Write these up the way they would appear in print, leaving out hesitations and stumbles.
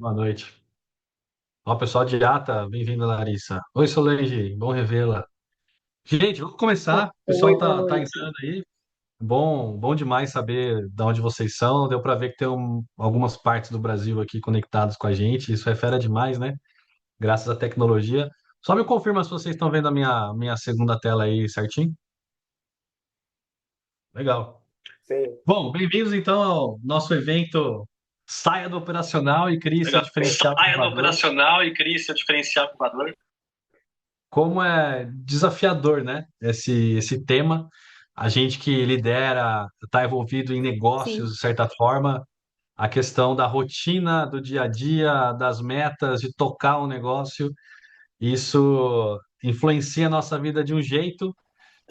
Boa noite. Ó, pessoal de Ata, bem-vindo, Larissa. Oi, Solange, bom revê-la. Gente, vamos começar. O Oi, pessoal boa tá noite. entrando aí. Bom demais saber de onde vocês são. Deu para ver que tem algumas partes do Brasil aqui conectadas com a gente. Isso é fera demais, né? Graças à tecnologia. Só me confirma se vocês estão vendo a minha segunda tela aí certinho. Legal. Sim. Bom, bem-vindos então ao nosso evento Saia do Operacional e Crie seu Legal. diferencial Saia do inovador. operacional e crie seu diferencial inovador. Como é desafiador, né? Esse tema. A gente que lidera, está envolvido em negócios, Sim. de certa forma, a questão da rotina, do dia a dia, das metas, de tocar um negócio, isso influencia a nossa vida de um jeito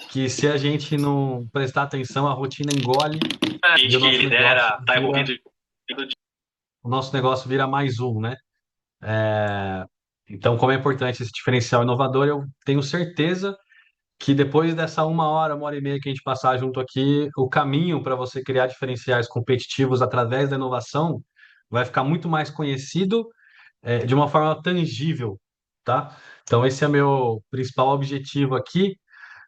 que, se a gente não prestar atenção, a rotina engole A e gente que lidera, está envolvido em o nosso negócio vira mais um, né? Então, como é importante esse diferencial inovador, eu tenho certeza que depois dessa uma hora e meia que a gente passar junto aqui, o caminho para você criar diferenciais competitivos através da inovação vai ficar muito mais conhecido, de uma forma tangível, tá? Então, esse é meu principal objetivo aqui,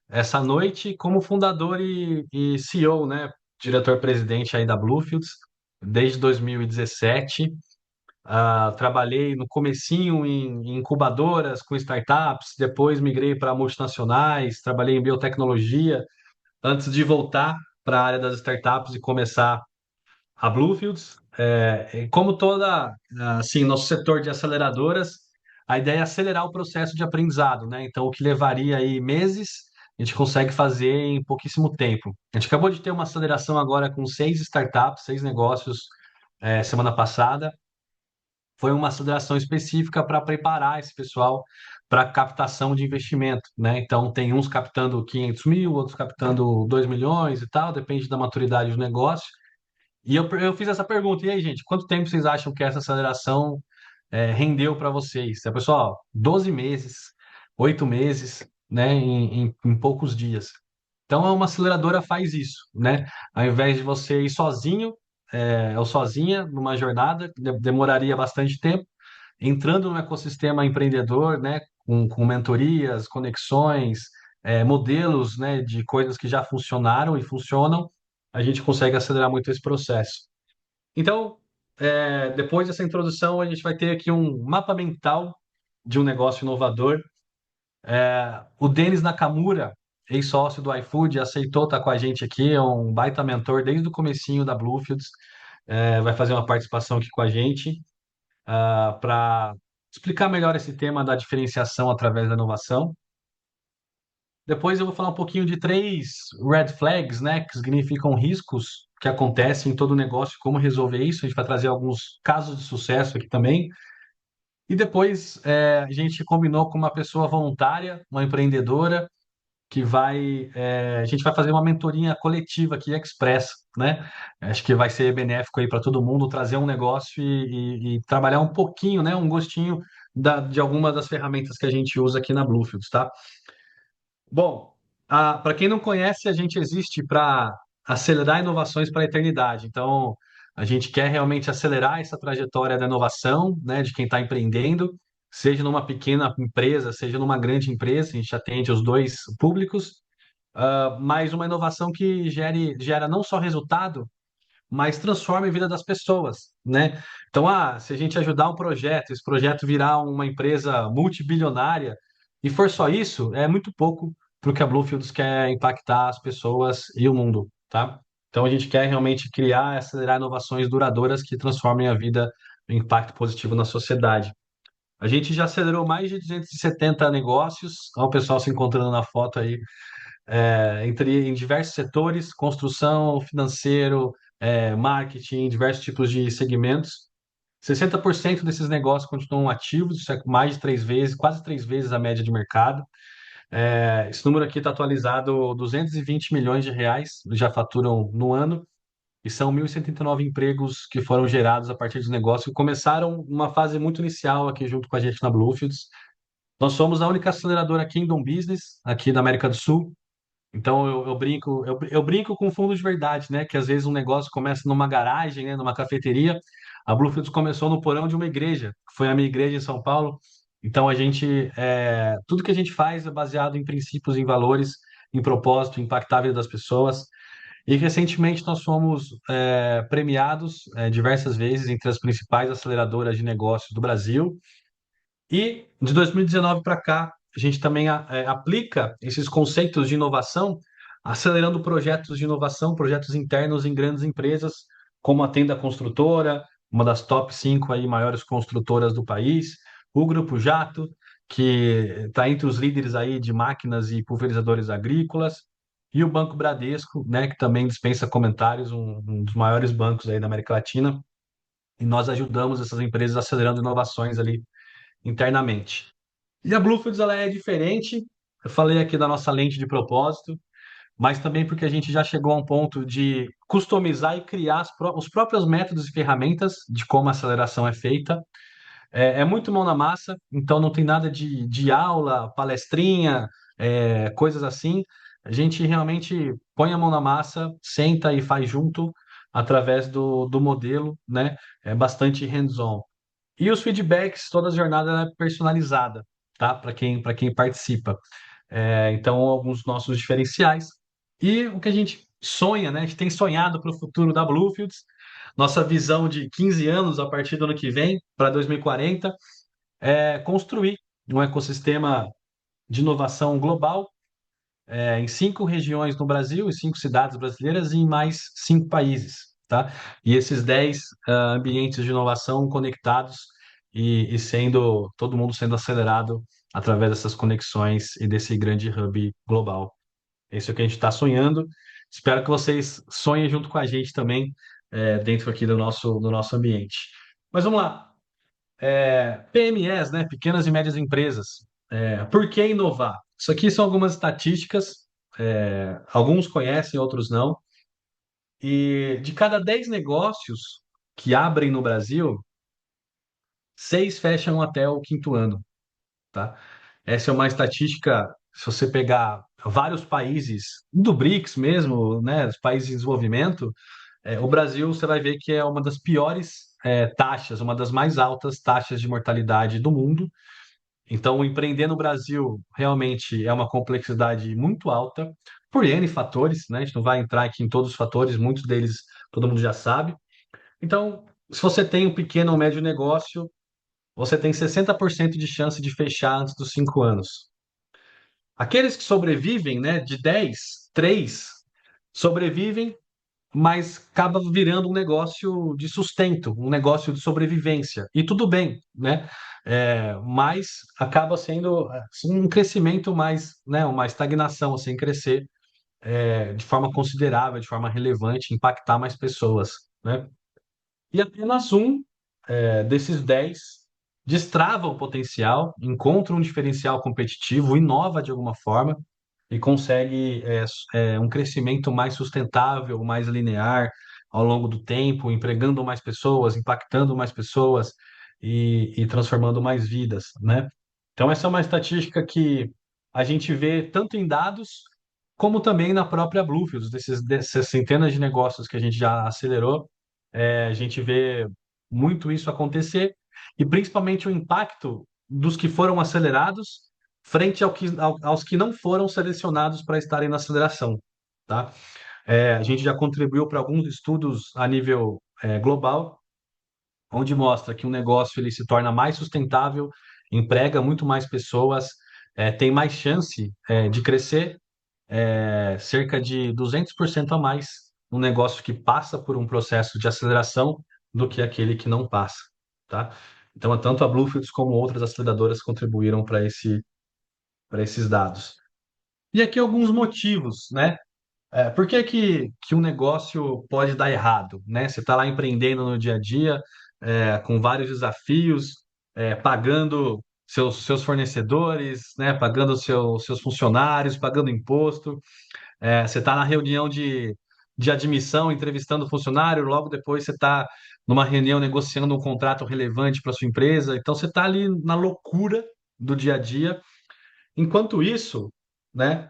essa noite, como fundador e CEO, né? Diretor-presidente aí da Bluefields, desde 2017. Trabalhei no comecinho em incubadoras com startups, depois migrei para multinacionais, trabalhei em biotecnologia, antes de voltar para a área das startups e começar a Bluefields. E como assim, nosso setor de aceleradoras, a ideia é acelerar o processo de aprendizado, né? Então, o que levaria aí meses, a gente consegue fazer em pouquíssimo tempo. A gente acabou de ter uma aceleração agora com 6 startups, 6 negócios, semana passada. Foi uma aceleração específica para preparar esse pessoal para captação de investimento, né? Então, tem uns captando 500 mil, outros captando 2 milhões e tal, depende da maturidade do negócio. E eu fiz essa pergunta, e aí, gente, quanto tempo vocês acham que essa aceleração rendeu para vocês? É, pessoal, 12 meses, 8 meses, né, em poucos dias. Então, uma aceleradora faz isso, né? Ao invés de você ir sozinho, ou sozinha, numa jornada, demoraria bastante tempo, entrando no ecossistema empreendedor, né, com mentorias, conexões, modelos, né, de coisas que já funcionaram e funcionam, a gente consegue acelerar muito esse processo. Então, depois dessa introdução, a gente vai ter aqui um mapa mental de um negócio inovador. O Denis Nakamura, ex-sócio do iFood, aceitou estar com a gente aqui, é um baita mentor desde o comecinho da Bluefields, vai fazer uma participação aqui com a gente para explicar melhor esse tema da diferenciação através da inovação. Depois eu vou falar um pouquinho de 3 red flags, né, que significam riscos que acontecem em todo negócio, como resolver isso. A gente vai trazer alguns casos de sucesso aqui também. E depois a gente combinou com uma pessoa voluntária, uma empreendedora, a gente vai fazer uma mentoria coletiva aqui, express, né? Acho que vai ser benéfico aí para todo mundo trazer um negócio e trabalhar um pouquinho, né? Um gostinho de alguma das ferramentas que a gente usa aqui na Bluefields, tá? Bom, para quem não conhece, a gente existe para acelerar inovações para a eternidade. Então, a gente quer realmente acelerar essa trajetória da inovação, né, de quem está empreendendo, seja numa pequena empresa, seja numa grande empresa, a gente atende os dois públicos, mas uma inovação que gera não só resultado, mas transforme a vida das pessoas, né? Então, se a gente ajudar um projeto, esse projeto virar uma empresa multibilionária, e for só isso, é muito pouco para o que a Bluefields quer impactar as pessoas e o mundo, tá? Então, a gente quer realmente criar e acelerar inovações duradouras que transformem a vida em impacto positivo na sociedade. A gente já acelerou mais de 270 negócios, olha o pessoal se encontrando na foto aí, em diversos setores, construção, financeiro, marketing, diversos tipos de segmentos. 60% desses negócios continuam ativos, isso é mais de 3 vezes, quase 3 vezes a média de mercado. Esse número aqui está atualizado, 220 milhões de reais já faturam no ano, e são 1.079 empregos que foram gerados a partir dos negócios, que começaram uma fase muito inicial aqui junto com a gente na Bluefields. Nós somos a única aceleradora Kingdom Business aqui da América do Sul, então eu brinco com fundo de verdade, né? Que às vezes um negócio começa numa garagem, né? Numa cafeteria, A Bluefields começou no porão de uma igreja, que foi a minha igreja em São Paulo. Então tudo que a gente faz é baseado em princípios, em valores, em propósito, em impactar a vida das pessoas. E recentemente nós fomos premiados diversas vezes entre as principais aceleradoras de negócios do Brasil. E de 2019 para cá, a gente também aplica esses conceitos de inovação, acelerando projetos de inovação, projetos internos em grandes empresas, como a Tenda Construtora, uma das top 5 aí maiores construtoras do país, o Grupo Jato, que está entre os líderes aí de máquinas e pulverizadores agrícolas, e o Banco Bradesco, né, que também dispensa comentários, um dos maiores bancos aí da América Latina, e nós ajudamos essas empresas acelerando inovações ali internamente. E a Bluefields ela é diferente. Eu falei aqui da nossa lente de propósito, mas também porque a gente já chegou a um ponto de customizar e criar os próprios métodos e ferramentas de como a aceleração é feita. É muito mão na massa, então não tem nada de aula, palestrinha, coisas assim. A gente realmente põe a mão na massa, senta e faz junto através do modelo, né? É bastante hands-on. E os feedbacks, toda a jornada é personalizada, tá? Para quem participa. Então, alguns nossos diferenciais. E o que a gente sonha, né? A gente tem sonhado para o futuro da Bluefields. Nossa visão de 15 anos a partir do ano que vem, para 2040, é construir um ecossistema de inovação global em 5 regiões no Brasil, em 5 cidades brasileiras e em mais 5 países, tá? E esses 10 ambientes de inovação conectados e sendo todo mundo sendo acelerado através dessas conexões e desse grande hub global. Esse é o que a gente está sonhando. Espero que vocês sonhem junto com a gente também dentro aqui do nosso ambiente. Mas vamos lá. PMEs, né? Pequenas e médias empresas. Por que inovar? Isso aqui são algumas estatísticas, alguns conhecem, outros não. E de cada 10 negócios que abrem no Brasil, 6 fecham até o quinto ano, tá? Essa é uma estatística, se você pegar vários países do BRICS mesmo, né, os países em desenvolvimento, o Brasil você vai ver que é uma das piores taxas, uma das mais altas taxas de mortalidade do mundo. Então, empreender no Brasil realmente é uma complexidade muito alta, por N fatores, né? A gente não vai entrar aqui em todos os fatores, muitos deles todo mundo já sabe. Então, se você tem um pequeno ou médio negócio, você tem 60% de chance de fechar antes dos 5 anos. Aqueles que sobrevivem, né, de 10, 3 sobrevivem, mas acaba virando um negócio de sustento, um negócio de sobrevivência. E tudo bem, né? Mas acaba sendo assim, um crescimento mais, né, uma estagnação, assim, crescer de forma considerável, de forma relevante, impactar mais pessoas, né? E apenas um desses 10 destrava o potencial, encontra um diferencial competitivo, inova de alguma forma e consegue um crescimento mais sustentável, mais linear ao longo do tempo, empregando mais pessoas, impactando mais pessoas e transformando mais vidas, né? Então, essa é uma estatística que a gente vê tanto em dados como também na própria Bluefields, dessas centenas de negócios que a gente já acelerou, a gente vê muito isso acontecer e principalmente o impacto dos que foram acelerados frente aos que não foram selecionados para estarem na aceleração, tá? A gente já contribuiu para alguns estudos a nível global, onde mostra que um negócio ele se torna mais sustentável, emprega muito mais pessoas, tem mais chance de crescer, cerca de 200% a mais um negócio que passa por um processo de aceleração do que aquele que não passa, tá? Então, tanto a Bluefields como outras aceleradoras contribuíram para esses dados. E aqui alguns motivos, né? Por que um negócio pode dar errado, né? Você está lá empreendendo no dia a dia, com vários desafios, pagando seus fornecedores, né? Pagando seus funcionários, pagando imposto. Você está na reunião de admissão, entrevistando o funcionário, logo depois você está numa reunião negociando um contrato relevante para sua empresa. Então você está ali na loucura do dia a dia. Enquanto isso, né,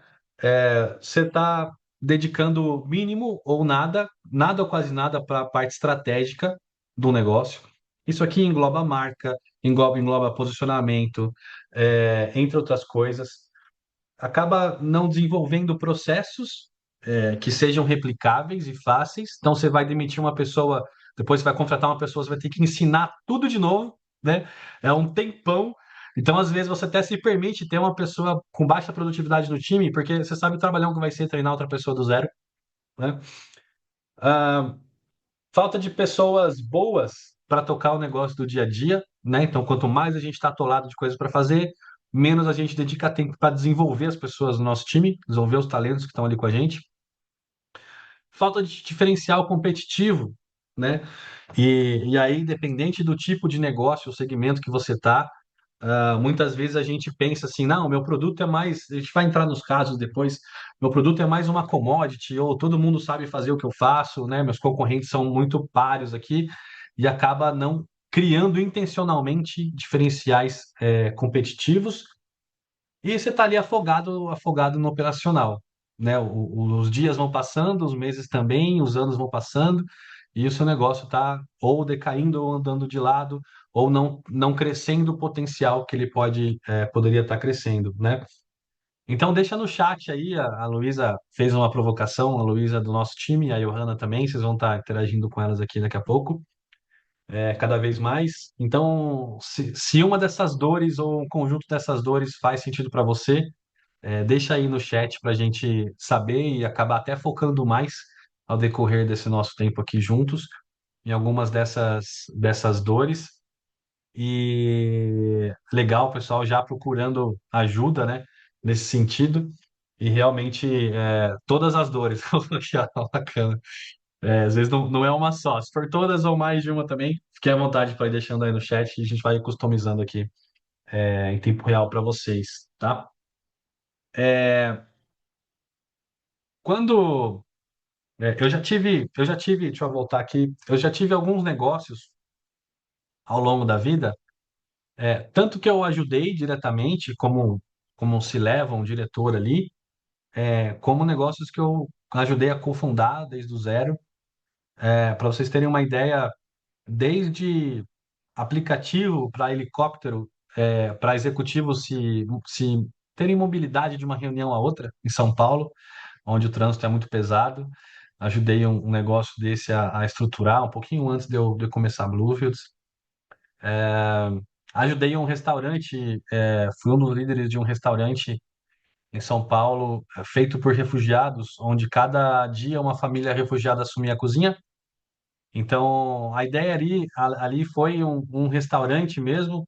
você está dedicando mínimo ou nada, nada ou quase nada para a parte estratégica do negócio. Isso aqui engloba marca, engloba posicionamento, entre outras coisas. Acaba não desenvolvendo processos que sejam replicáveis e fáceis. Então, você vai demitir uma pessoa, depois você vai contratar uma pessoa, você vai ter que ensinar tudo de novo, né? É um tempão. Então, às vezes, você até se permite ter uma pessoa com baixa produtividade no time, porque você sabe o trabalhão que vai ser treinar outra pessoa do zero, né? Ah, falta de pessoas boas para tocar o negócio do dia a dia, né? Então, quanto mais a gente está atolado de coisas para fazer, menos a gente dedica tempo para desenvolver as pessoas do nosso time, desenvolver os talentos que estão ali com a gente. Falta de diferencial competitivo, né? E aí, independente do tipo de negócio, o segmento que você está, muitas vezes a gente pensa assim, não, meu produto é mais, a gente vai entrar nos casos depois, meu produto é mais uma commodity, ou todo mundo sabe fazer o que eu faço, né? Meus concorrentes são muito páreos aqui, e acaba não criando intencionalmente diferenciais competitivos, e você está ali afogado, afogado no operacional, né? Os dias vão passando, os meses também, os anos vão passando, e o seu negócio está ou decaindo ou andando de lado, ou não crescendo o potencial que ele poderia estar crescendo, né? Então deixa no chat aí, a Luísa fez uma provocação, a Luísa do nosso time, a Johanna também, vocês vão estar interagindo com elas aqui daqui a pouco, cada vez mais. Então, se uma dessas dores ou um conjunto dessas dores faz sentido para você, deixa aí no chat para a gente saber e acabar até focando mais ao decorrer desse nosso tempo aqui juntos em algumas dessas dores. E legal, o pessoal já procurando ajuda, né, nesse sentido. E realmente, todas as dores, aqui, ó, bacana. Às vezes não é uma só. Se for todas ou mais de uma também, fique à vontade para ir deixando aí no chat e a gente vai customizando aqui, em tempo real para vocês, tá? É, quando eu já tive, deixa eu voltar aqui, eu já tive alguns negócios ao longo da vida, tanto que eu ajudei diretamente, como se leva um diretor ali, como negócios que eu ajudei a cofundar desde o zero. Para vocês terem uma ideia, desde aplicativo para helicóptero, para executivos se terem mobilidade de uma reunião a outra em São Paulo, onde o trânsito é muito pesado. Ajudei um negócio desse a estruturar um pouquinho antes de eu começar a Bluefields. Ajudei um restaurante, fui um dos líderes de um restaurante em São Paulo, feito por refugiados, onde cada dia uma família refugiada assumia a cozinha. Então, a ideia ali foi um restaurante mesmo,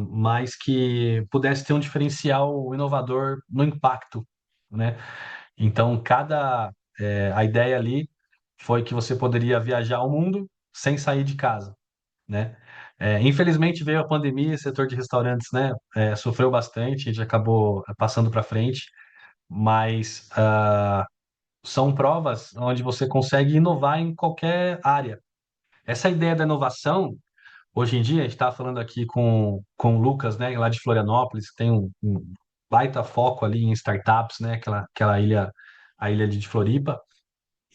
mas que pudesse ter um diferencial inovador no impacto, né? Então, a ideia ali foi que você poderia viajar ao mundo sem sair de casa, né? Infelizmente veio a pandemia, o setor de restaurantes, né, sofreu bastante, a gente acabou passando para frente, mas são provas onde você consegue inovar em qualquer área. Essa ideia da inovação, hoje em dia, a gente está falando aqui com o Lucas, né, lá de Florianópolis, que tem um baita foco ali em startups, né, aquela ilha, a ilha de Floripa.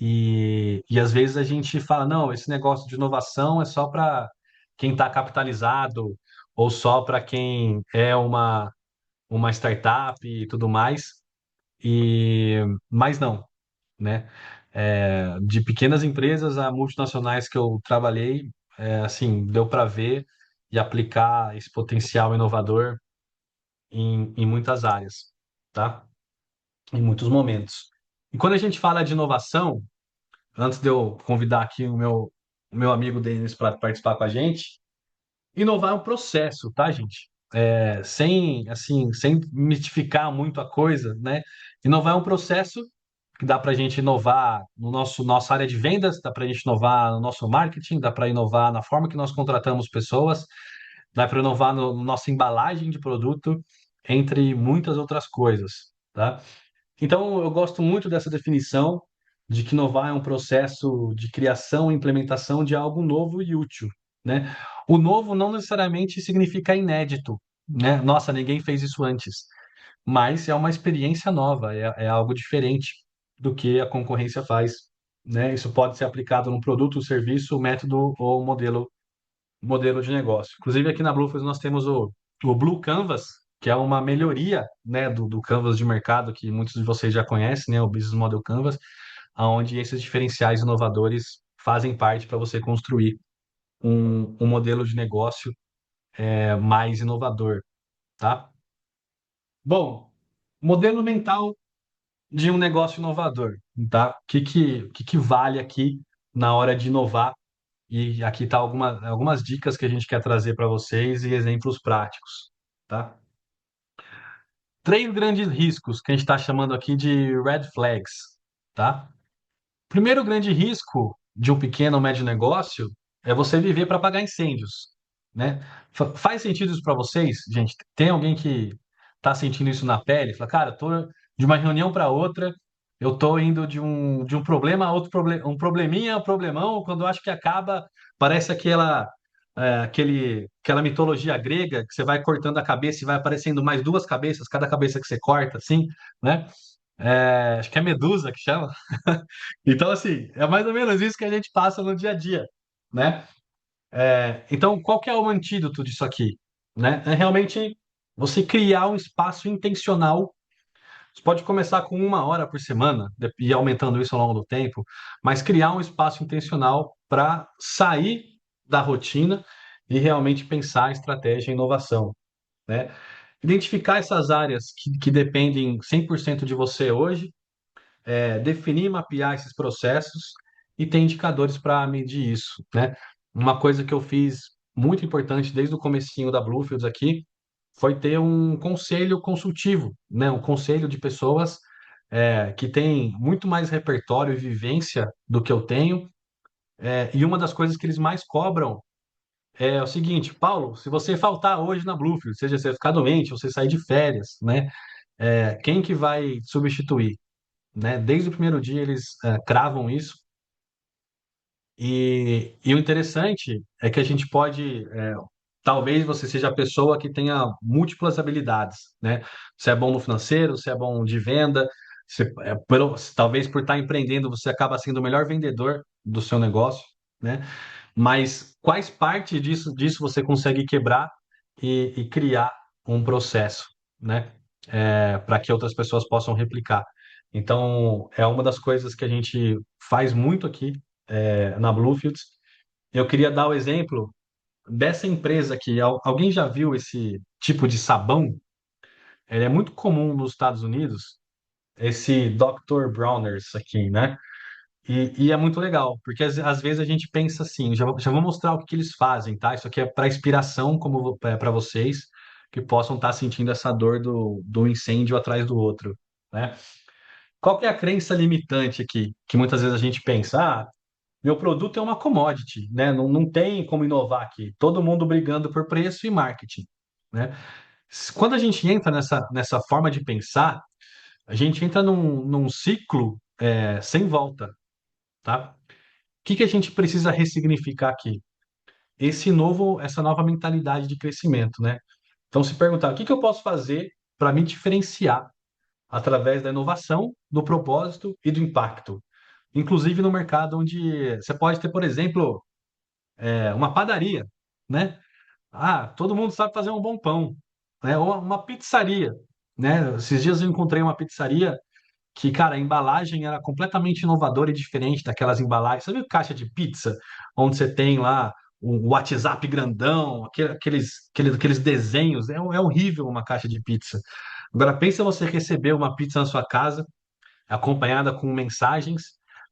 E às vezes a gente fala, não, esse negócio de inovação é só para quem está capitalizado ou só para quem é uma startup e tudo mais. Mas não, né? De pequenas empresas a multinacionais que eu trabalhei, assim, deu para ver e aplicar esse potencial inovador em muitas áreas, tá? Em muitos momentos. E quando a gente fala de inovação, antes de eu convidar aqui o meu amigo Denis para participar com a gente, inovar é um processo, tá, gente? Sem mitificar muito a coisa, né? Inovar é um processo que dá para a gente inovar no nossa área de vendas, dá para a gente inovar no nosso marketing, dá para inovar na forma que nós contratamos pessoas, dá para inovar no nossa embalagem de produto, entre muitas outras coisas, tá? Então, eu gosto muito dessa definição de que inovar é um processo de criação e implementação de algo novo e útil, né? O novo não necessariamente significa inédito, né? Nossa, ninguém fez isso antes, mas é uma experiência nova, é algo diferente do que a concorrência faz, né? Isso pode ser aplicado num produto, serviço, método ou modelo modelo de negócio. Inclusive, aqui na Bluefields nós temos o Blue Canvas, que é uma melhoria, né, do Canvas de mercado, que muitos de vocês já conhecem, né, o Business Model Canvas, onde esses diferenciais inovadores fazem parte para você construir um modelo de negócio mais inovador, tá? Bom, modelo mental de um negócio inovador, tá? O que que vale aqui na hora de inovar? E aqui tá algumas dicas que a gente quer trazer para vocês e exemplos práticos, tá? Três grandes riscos que a gente está chamando aqui de red flags, tá? Primeiro grande risco de um pequeno ou médio negócio é você viver para apagar incêndios, né? Faz sentido isso para vocês, gente? Tem alguém que está sentindo isso na pele? Fala, cara, eu tô de uma reunião para outra, eu tô indo de um problema a outro problema, um probleminha a um problemão, quando eu acho que acaba, parece aquela mitologia grega que você vai cortando a cabeça e vai aparecendo mais duas cabeças, cada cabeça que você corta, assim, né? Acho que é Medusa que chama. Então, assim, é mais ou menos isso que a gente passa no dia a dia, né? Então, qual que é o antídoto disso aqui, né? É realmente você criar um espaço intencional. Você pode começar com 1 hora por semana e ir aumentando isso ao longo do tempo, mas criar um espaço intencional para sair da rotina e realmente pensar em estratégia e inovação, né? Identificar essas áreas que dependem 100% de você hoje, definir e mapear esses processos e ter indicadores para medir isso, né? Uma coisa que eu fiz muito importante desde o comecinho da Bluefields aqui foi ter um conselho consultivo, né? Um conselho de pessoas que têm muito mais repertório e vivência do que eu tenho. E uma das coisas que eles mais cobram é o seguinte, Paulo, se você faltar hoje na Bluefields, seja você ficar doente, ou você sair de férias, né? Quem que vai substituir? Né? Desde o primeiro dia eles cravam isso. E o interessante é que a gente pode, talvez você seja a pessoa que tenha múltiplas habilidades, né? Você é bom no financeiro, você é bom de venda, talvez por estar empreendendo você acaba sendo o melhor vendedor do seu negócio, né? Mas quais partes disso você consegue quebrar e criar um processo, né? Para que outras pessoas possam replicar. Então, é uma das coisas que a gente faz muito aqui, na Bluefields. Eu queria dar o exemplo dessa empresa aqui. Alguém já viu esse tipo de sabão? Ele é muito comum nos Estados Unidos, esse Dr. Browners aqui, né? E é muito legal, porque às vezes a gente pensa assim, já vou mostrar o que que eles fazem, tá? Isso aqui é para inspiração, como para vocês que possam estar sentindo essa dor do incêndio atrás do outro, né? Qual que é a crença limitante aqui? Que muitas vezes a gente pensa, meu produto é uma commodity, né? Não tem como inovar aqui. Todo mundo brigando por preço e marketing, né? Quando a gente entra nessa forma de pensar, a gente entra num ciclo sem volta, tá? O que que a gente precisa ressignificar aqui? Essa nova mentalidade de crescimento, né? Então, se perguntar, o que que eu posso fazer para me diferenciar através da inovação, do propósito e do impacto? Inclusive no mercado onde você pode ter, por exemplo, uma padaria, né? Todo mundo sabe fazer um bom pão, né? Ou uma pizzaria, né? Esses dias eu encontrei uma pizzaria que, cara, a embalagem era completamente inovadora e diferente daquelas embalagens. Você viu caixa de pizza, onde você tem lá o WhatsApp grandão, aqueles desenhos? É horrível uma caixa de pizza. Agora, pensa você receber uma pizza na sua casa, acompanhada com mensagens,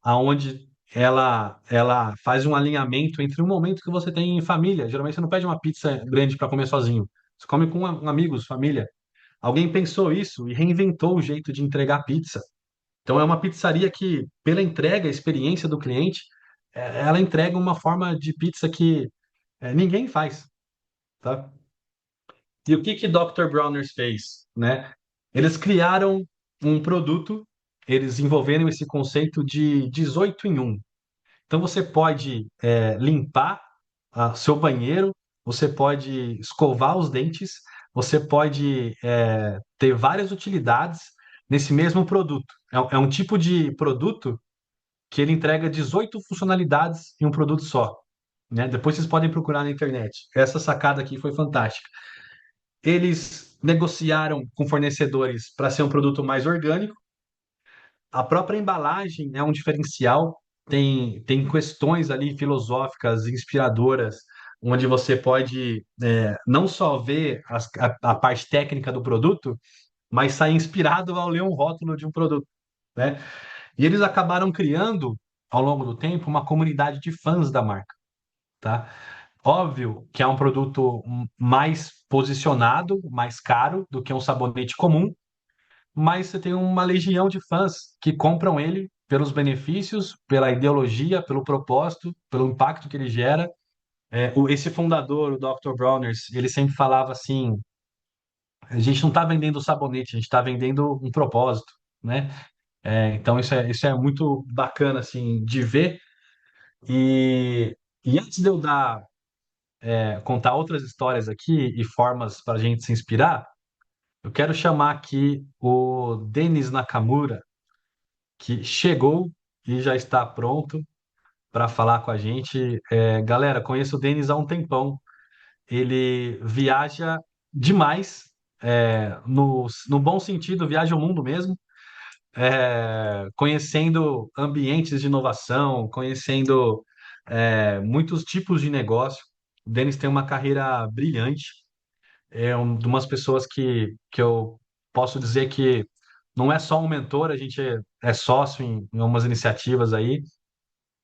aonde ela faz um alinhamento entre o momento que você tem em família. Geralmente você não pede uma pizza grande para comer sozinho. Você come com amigos, família. Alguém pensou isso e reinventou o jeito de entregar pizza. Então é uma pizzaria que, pela entrega, a experiência do cliente, ela entrega uma forma de pizza que ninguém faz, tá? E o que que Dr. Browners fez, né? Eles criaram um produto, eles envolveram esse conceito de 18 em um. Então você pode limpar seu banheiro, você pode escovar os dentes, você pode ter várias utilidades nesse mesmo produto. É um tipo de produto que ele entrega 18 funcionalidades em um produto só. né? Depois vocês podem procurar na internet. Essa sacada aqui foi fantástica. Eles negociaram com fornecedores para ser um produto mais orgânico. A própria embalagem é um diferencial. Tem questões ali filosóficas, inspiradoras, onde você pode não só ver a parte técnica do produto, mas sair inspirado ao ler um rótulo de um produto, né? E eles acabaram criando, ao longo do tempo, uma comunidade de fãs da marca, tá? Óbvio que é um produto mais posicionado, mais caro do que um sabonete comum, mas você tem uma legião de fãs que compram ele pelos benefícios, pela ideologia, pelo propósito, pelo impacto que ele gera. Esse fundador, o Dr. Browners, ele sempre falava assim: a gente não está vendendo sabonete, a gente está vendendo um propósito, né? Então isso é muito bacana assim de ver. E antes de eu contar outras histórias aqui e formas para a gente se inspirar, eu quero chamar aqui o Denis Nakamura, que chegou e já está pronto para falar com a gente. Galera, conheço o Denis há um tempão. Ele viaja demais, no bom sentido, viaja o mundo mesmo, conhecendo ambientes de inovação, conhecendo muitos tipos de negócio. O Denis tem uma carreira brilhante, é uma de umas pessoas que eu posso dizer que não é só um mentor, a gente é sócio em umas iniciativas aí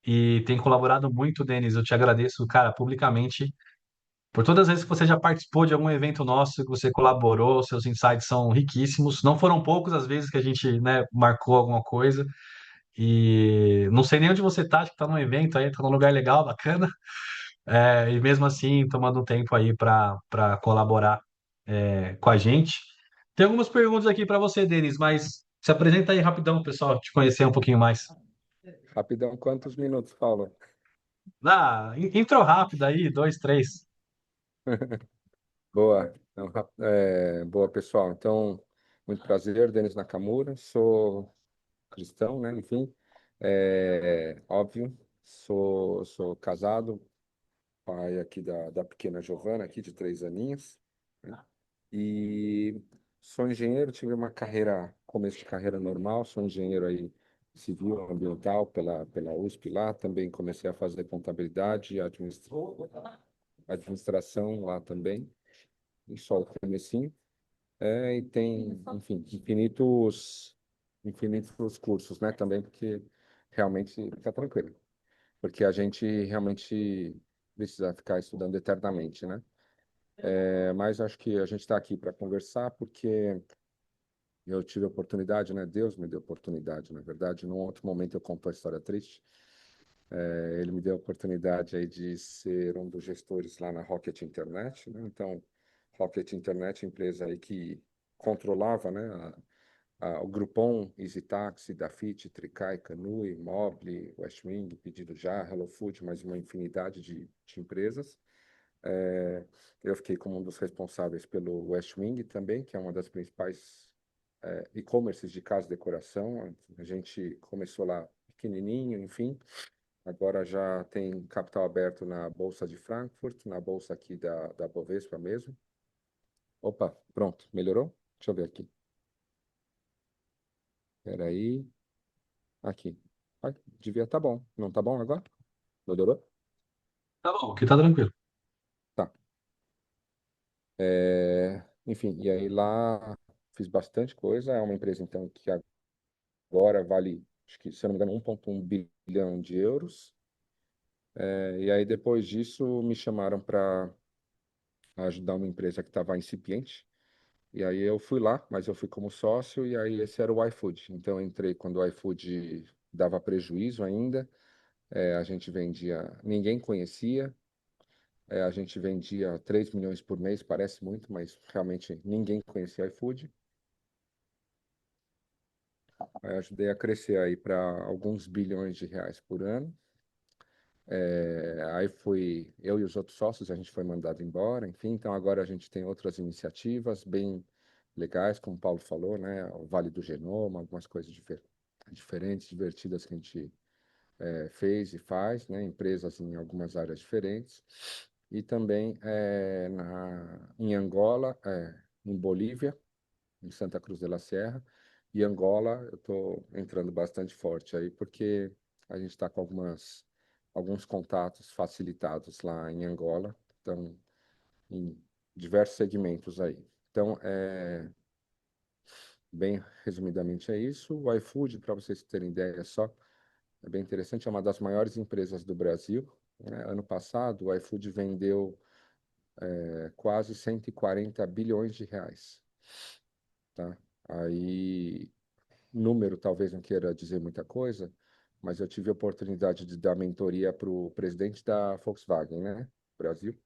e tem colaborado muito, Denis. Eu te agradeço, cara, publicamente, por todas as vezes que você já participou de algum evento nosso, que você colaborou, seus insights são riquíssimos. Não foram poucas as vezes que a gente, né, marcou alguma coisa. E não sei nem onde você tá, acho que tá num evento aí, tá num lugar legal, bacana. E mesmo assim, tomando um tempo aí para colaborar com a gente. Tem algumas perguntas aqui para você, Denis, mas se apresenta aí rapidão, pessoal, te conhecer um pouquinho mais. Rapidão, quantos minutos, Paulo? Intro rápido aí, dois, três. Boa. Então, boa, pessoal. Então, muito prazer, Denis Nakamura. Sou cristão, né? Enfim, óbvio. Sou casado, pai aqui da pequena Giovana, aqui de 3 aninhos, né? E sou engenheiro, tive uma carreira, começo de carreira normal, sou engenheiro aí civil, ambiental pela USP lá. Também comecei a fazer contabilidade e administração lá também, e só o comecinho. E tem, enfim, infinitos cursos, né, também, porque realmente fica tranquilo, porque a gente realmente precisa ficar estudando eternamente, né? Mas acho que a gente está aqui para conversar porque eu tive a oportunidade, né? Deus me deu oportunidade, na verdade. Num outro momento eu conto a história triste. Ele me deu a oportunidade aí de ser um dos gestores lá na Rocket Internet, né? Então, Rocket Internet, empresa aí que controlava, né, o Groupon, EasyTaxi, Dafit, Tricai, Canui, Mobile, Westwing, Pedido Já, Hello Food, mais uma infinidade de empresas. É, eu fiquei como um dos responsáveis pelo Westwing também, que é uma das principais e-commerces de casa e decoração. A gente começou lá pequenininho, enfim. Agora já tem capital aberto na Bolsa de Frankfurt, na Bolsa aqui da Bovespa mesmo. Opa, pronto, melhorou? Deixa eu ver aqui. Espera aí. Aqui. Ai, devia estar bom. Não tá bom agora? Melhorou? Tá bom, aqui tá tranquilo. Tá. Enfim, e aí lá fiz bastante coisa. É uma empresa, então, que agora vale, acho que, se eu não me engano, 1,1 bilhão de euros. E aí, depois disso, me chamaram para ajudar uma empresa que estava incipiente. E aí eu fui lá, mas eu fui como sócio, e aí esse era o iFood. Então eu entrei quando o iFood dava prejuízo ainda. A gente vendia, ninguém conhecia. A gente vendia 3 milhões por mês, parece muito, mas realmente ninguém conhecia iFood. Aí eu ajudei a crescer aí para alguns bilhões de reais por ano. Aí fui eu e os outros sócios, a gente foi mandado embora, enfim. Então agora a gente tem outras iniciativas bem legais, como o Paulo falou, né? O Vale do Genoma, algumas coisas diferentes, divertidas que a gente fez e faz, né, empresas em algumas áreas diferentes, e também em Angola, em Bolívia, em Santa Cruz de la Sierra, e Angola eu estou entrando bastante forte aí, porque a gente está com alguns contatos facilitados lá em Angola, então, em diversos segmentos aí. Então, bem resumidamente é isso. O iFood, para vocês terem ideia só, é bem interessante, é uma das maiores empresas do Brasil, né? Ano passado, o iFood vendeu quase 140 bilhões de reais, tá? Aí, número talvez não queira dizer muita coisa, mas eu tive a oportunidade de dar mentoria para o presidente da Volkswagen, né? Brasil.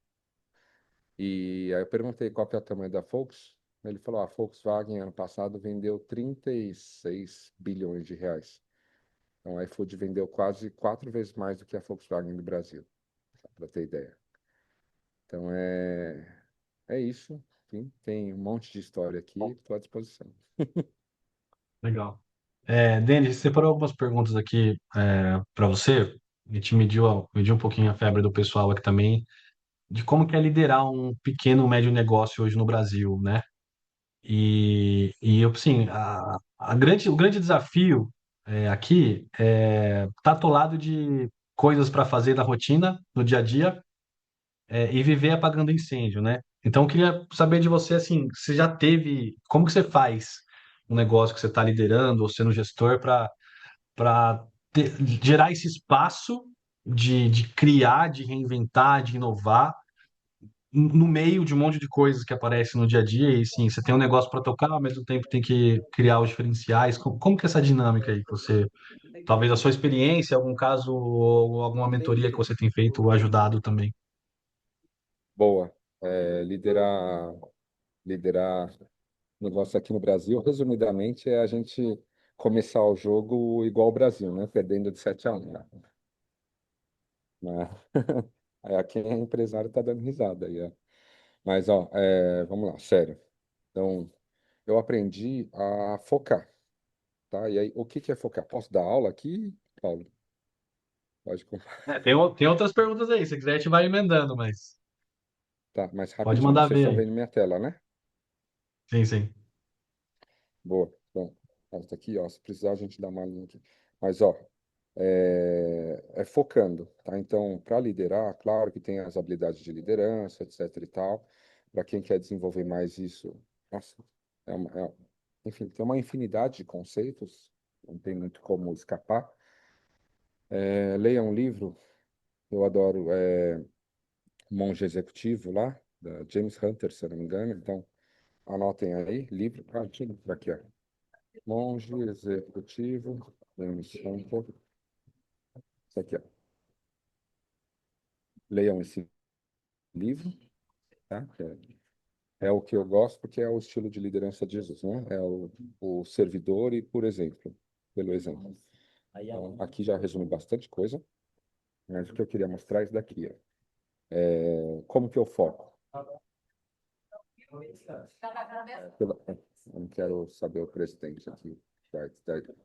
E aí eu perguntei qual que é o tamanho da Volks. Ele falou, a Volkswagen ano passado vendeu 36 bilhões de reais. Então, a iFood vendeu quase 4 vezes mais do que a Volkswagen do Brasil, para ter ideia. Então, é isso. Enfim, tem um monte de história aqui, estou à disposição. Legal. Denis, você separou algumas perguntas aqui para você. A gente mediu um pouquinho a febre do pessoal aqui também, de como que é liderar um pequeno, médio negócio hoje no Brasil, né? Assim, o grande desafio aqui é estar atolado de coisas para fazer na rotina, no dia a dia, e viver apagando incêndio, né? Então, eu queria saber de você, assim, você já teve, como que você faz um negócio que você está liderando, ou sendo gestor, para gerar esse espaço de criar, de reinventar, de inovar, no meio de um monte de coisas que aparecem no dia a dia, e sim, você tem um negócio para tocar, ao mesmo tempo tem que criar os diferenciais. Como que é essa dinâmica aí que você, talvez a sua experiência, algum caso ou alguma mentoria que você tem feito, ajudado também? Boa. Liderar negócio aqui no Brasil, resumidamente, é a gente começar o jogo igual o Brasil, né? Perdendo de 7-1, né? Aí aqui é empresário tá dando risada aí, ó. Mas, ó, vamos lá, sério. Então, eu aprendi a focar, tá? E aí, o que que é focar? Posso dar aula aqui, Paulo? Pode, Tem outras perguntas aí, se quiser a gente vai emendando, mas tá, mas pode rapidinho. mandar Vocês ver estão aí. vendo minha tela, né? Sim, sim. Boa. Então, essa aqui, ó, se precisar a gente dá uma linha aqui. Mas, ó, focando, tá? Então, para liderar, claro que tem as habilidades de liderança, etc e tal. Para quem quer desenvolver mais isso, nossa, enfim, tem uma infinidade de conceitos, não tem muito como escapar. Leia um livro, eu adoro Monge Executivo lá, da James Hunter, se eu não me engano. Então, anotem aí, livro, aqui, ó. Monge Executivo, James Hunter, isso aqui, ó. Leiam esse livro, tá? É o que eu gosto porque é o estilo de liderança de Jesus, né? É o servidor e por exemplo, pelo exemplo. Então, aqui já resumi bastante coisa, mas o que eu queria mostrar é isso daqui, ó. Como que eu foco? Eu não quero saber o presidente aqui.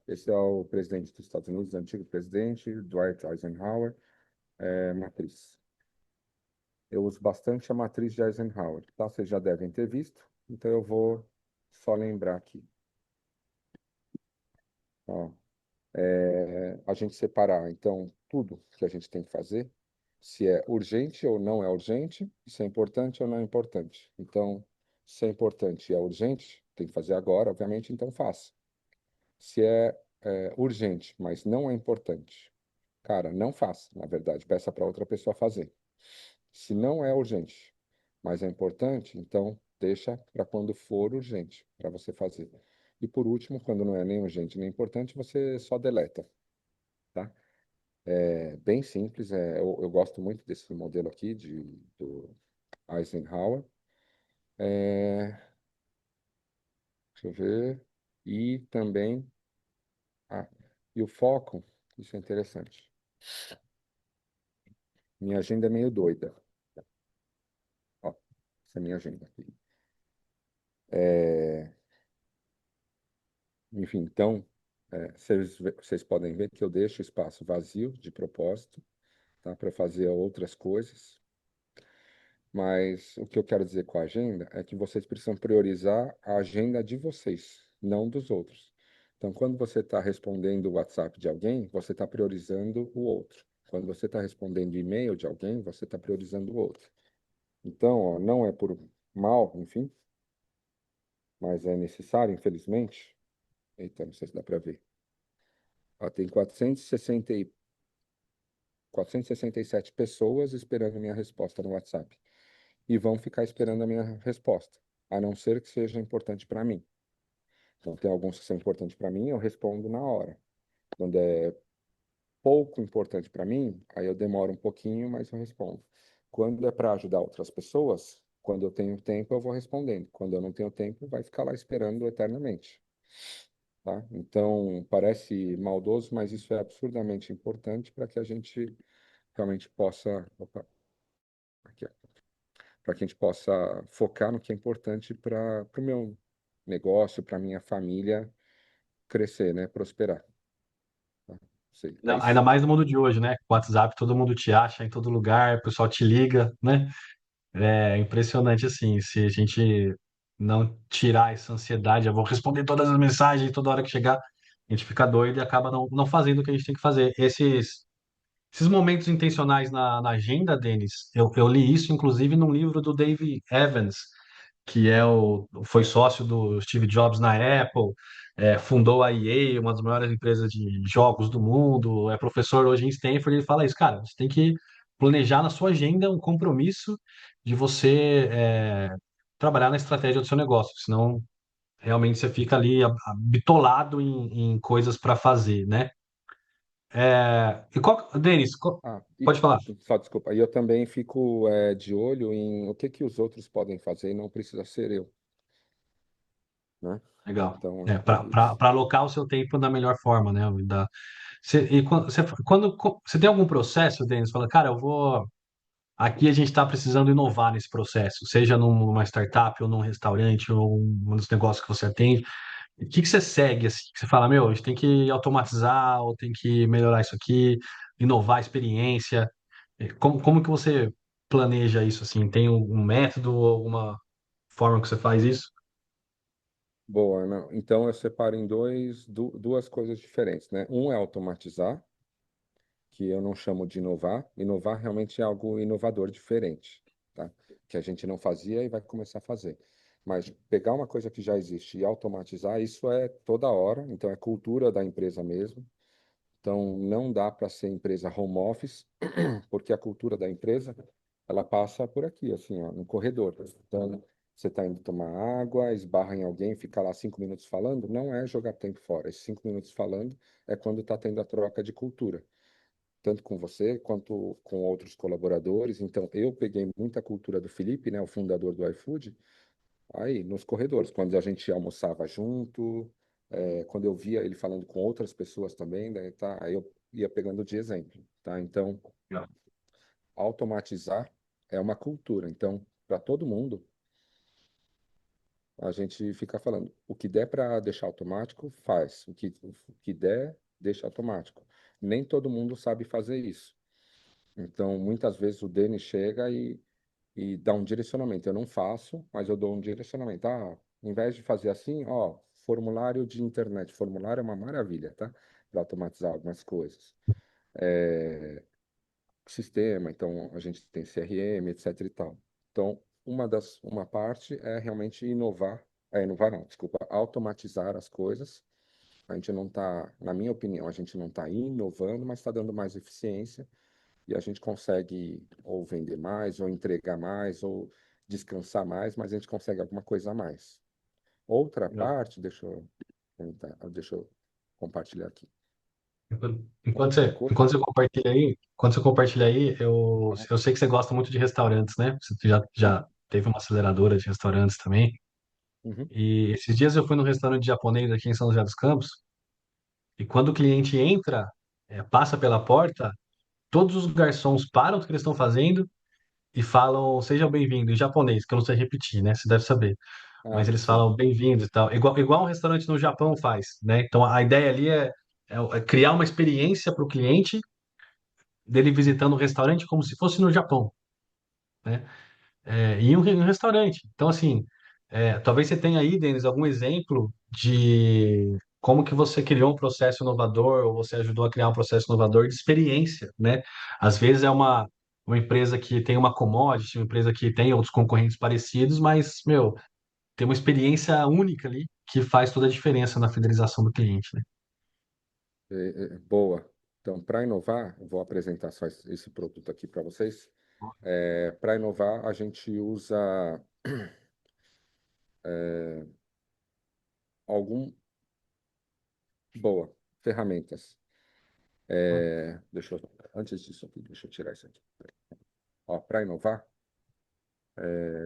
Esse é o presidente dos Estados Unidos, antigo presidente, Dwight Eisenhower, matriz. Eu uso bastante a matriz de Eisenhower, tá? Vocês já devem ter visto, então eu vou só lembrar aqui. Ó, a gente separar, então, tudo que a gente tem que fazer, se é urgente ou não é urgente, se é importante ou não é importante. Então, se é importante e é urgente, tem que fazer agora, obviamente, então faça. Se é urgente, mas não é importante, cara, não faça, na verdade, peça para outra pessoa fazer. Se não é urgente, mas é importante, então deixa para quando for urgente, para você fazer. E por último, quando não é nem urgente nem importante, você só deleta, tá? É bem simples, eu gosto muito desse modelo aqui do Eisenhower. É, deixa eu ver. E também, e o foco, isso é interessante. Minha agenda é meio doida. Ó, essa é a minha agenda aqui. Enfim, então. Vocês podem ver que eu deixo espaço vazio de propósito, tá, para fazer outras coisas. Mas o que eu quero dizer com a agenda é que vocês precisam priorizar a agenda de vocês, não dos outros. Então, quando você está respondendo o WhatsApp de alguém, você está priorizando o outro. Quando você está respondendo e-mail de alguém, você está priorizando o outro. Então, ó, não é por mal, enfim, mas é necessário, infelizmente. Eita, não sei se dá para ver. Ó, tem 467 pessoas esperando a minha resposta no WhatsApp. E vão ficar esperando a minha resposta, a não ser que seja importante para mim. Então, tem alguns que são importantes para mim, eu respondo na hora. Quando é pouco importante para mim, aí eu demoro um pouquinho, mas eu respondo. Quando é para ajudar outras pessoas, quando eu tenho tempo, eu vou respondendo. Quando eu não tenho tempo, vai ficar lá esperando eternamente, tá? Então, parece maldoso, mas isso é absurdamente importante para que a gente realmente possa, opa, aqui, para que a gente possa focar no que é importante para o meu negócio, para minha família crescer, né? Prosperar. Tá? É Ainda isso? mais no mundo de hoje, né? Com o WhatsApp, todo mundo te acha em todo lugar, o pessoal te liga, né? É impressionante, assim, se a gente não tirar essa ansiedade, eu vou responder todas as mensagens toda hora que chegar, a gente fica doido e acaba não fazendo o que a gente tem que fazer. Esses momentos intencionais na agenda, Denis, eu li isso, inclusive, num livro do Dave Evans, que foi sócio do Steve Jobs na Apple, fundou a EA, uma das maiores empresas de jogos do mundo, é professor hoje em Stanford. Ele fala isso, cara, você tem que planejar na sua agenda um compromisso de você trabalhar na estratégia do seu negócio, senão realmente você fica ali bitolado em coisas para fazer, né? Denis, Ah, pode falar. só desculpa. E eu também fico de olho em o que que os outros podem fazer e não precisa ser eu, né? Legal. Então, É, é para isso. alocar o seu tempo da melhor forma, né? E quando você tem algum processo, Denis, fala, cara, eu vou. Aqui a gente está precisando inovar nesse processo, seja numa startup, ou num restaurante, ou um dos negócios que você atende. O que você segue, assim, que você fala, meu, a gente tem que automatizar, ou tem que melhorar isso aqui, inovar a experiência. Como que você planeja isso, assim? Tem um método, alguma forma que você faz isso? Boa, não. Então eu separo em duas coisas diferentes, né? Um é automatizar, que eu não chamo de inovar. Inovar realmente é algo inovador, diferente, tá? Que a gente não fazia e vai começar a fazer. Mas pegar uma coisa que já existe e automatizar, isso é toda hora, então é cultura da empresa mesmo. Então não dá para ser empresa home office, porque a cultura da empresa, ela passa por aqui, assim, ó, no corredor. Então, você está indo tomar água, esbarra em alguém, fica lá 5 minutos falando, não é jogar tempo fora. Esses 5 minutos falando é quando está tendo a troca de cultura, tanto com você quanto com outros colaboradores. Então, eu peguei muita cultura do Felipe, né, o fundador do iFood, aí nos corredores, quando a gente almoçava junto, quando eu via ele falando com outras pessoas também, daí, tá, aí eu ia pegando de exemplo, tá? Então, automatizar é uma cultura. Então, para todo mundo, a gente fica falando, o que der para deixar automático, faz. O que der, deixa automático. Nem todo mundo sabe fazer isso. Então, muitas vezes o Denis chega e dá um direcionamento. Eu não faço, mas eu dou um direcionamento. Ah, em vez de fazer assim, ó, formulário de internet. Formulário é uma maravilha, tá? Para automatizar algumas coisas. Sistema, então a gente tem CRM, etc e tal. Então, uma parte é realmente inovar não, desculpa, automatizar as coisas. A gente não está, na minha opinião, a gente não está inovando, mas está dando mais eficiência e a gente consegue ou vender mais, ou entregar mais, ou descansar mais, mas a gente consegue alguma coisa a mais. Outra parte, deixa eu compartilhar aqui. Enquanto você compartilha aí, eu sei que você gosta muito de restaurantes, né? Você já teve uma aceleradora de restaurantes também. Uhum. E esses dias eu fui num restaurante japonês aqui em São José dos Campos, e quando o cliente entra, passa pela porta, todos os garçons param o que eles estão fazendo e falam, seja bem-vindo, em japonês, que eu não sei repetir, né? Você deve saber. Ah, mas eles sim. falam bem-vindos e tal. Igual um restaurante no Japão faz, né? Então a ideia ali é criar uma experiência para o cliente dele visitando o restaurante como se fosse no Japão, né? E um restaurante. Então, assim, talvez você tenha aí, Denis, algum exemplo de como que você criou um processo inovador ou você ajudou a criar um processo inovador de experiência, né? Às vezes é uma empresa que tem uma commodity, uma empresa que tem outros concorrentes parecidos, mas, meu, tem uma experiência única ali que faz toda a diferença na fidelização do cliente, né? Boa. Então, para inovar, eu vou apresentar só esse produto aqui para vocês. Para inovar, a gente usa algum boa ferramentas. Antes disso aqui, deixa eu tirar isso aqui. Ó, para inovar,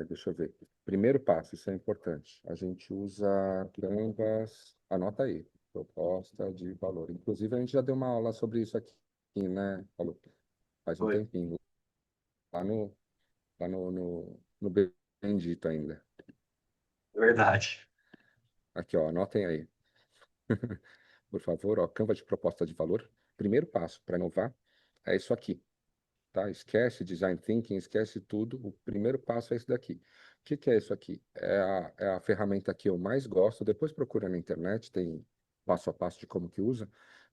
deixa eu ver. Primeiro passo, isso é importante. A gente usa Canvas, anota aí, proposta de valor. Inclusive, a gente já deu uma aula sobre isso aqui, né, Paulo? Faz um Foi. tempinho, lá no, no Bendito ainda. Verdade. Aqui, ó, anotem aí, por favor, ó, Canva de proposta de valor. Primeiro passo para inovar é isso aqui, tá? Esquece design thinking, esquece tudo. O primeiro passo é esse daqui. O que que é isso aqui? É a ferramenta que eu mais gosto. Depois procura na internet, tem passo a passo de como que usa,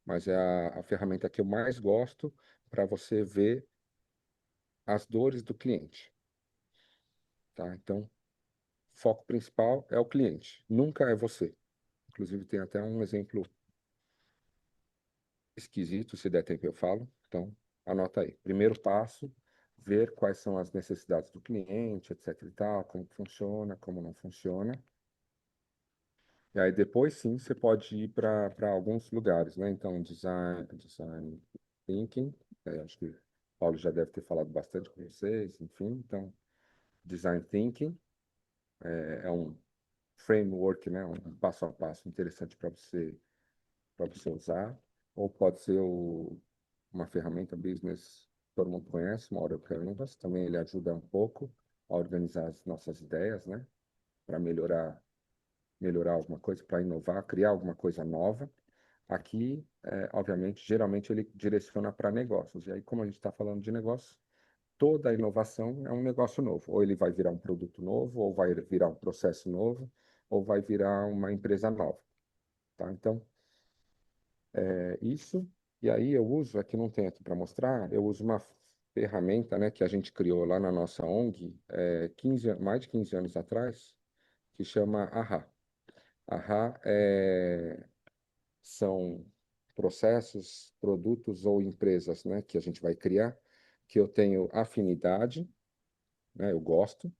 mas é a ferramenta que eu mais gosto para você ver as dores do cliente, tá? Então, foco principal é o cliente, nunca é você. Inclusive, tem até um exemplo esquisito, se der tempo eu falo. Então, anota aí. Primeiro passo, ver quais são as necessidades do cliente, etc e tal, como funciona, como não funciona. E aí depois sim você pode ir para alguns lugares, né? Então, design thinking, acho que o Paulo já deve ter falado bastante com vocês, enfim. Então, design thinking é um framework, né? Um passo a passo interessante para você usar. Ou pode ser uma ferramenta business, todo mundo conhece, uma Oracle Canvas, também ele ajuda um pouco a organizar as nossas ideias, né? Para melhorar alguma coisa, para inovar, criar alguma coisa nova. Aqui, obviamente, geralmente ele direciona para negócios. E aí, como a gente está falando de negócios, toda inovação é um negócio novo. Ou ele vai virar um produto novo, ou vai virar um processo novo, ou vai virar uma empresa nova, tá? Então, isso. E aí eu uso, aqui não tem aqui para mostrar, eu uso uma ferramenta, né, que a gente criou lá na nossa ONG, mais de 15 anos atrás, que chama AHA. AHA são processos, produtos ou empresas, né, que a gente vai criar, que eu tenho afinidade, né, eu gosto,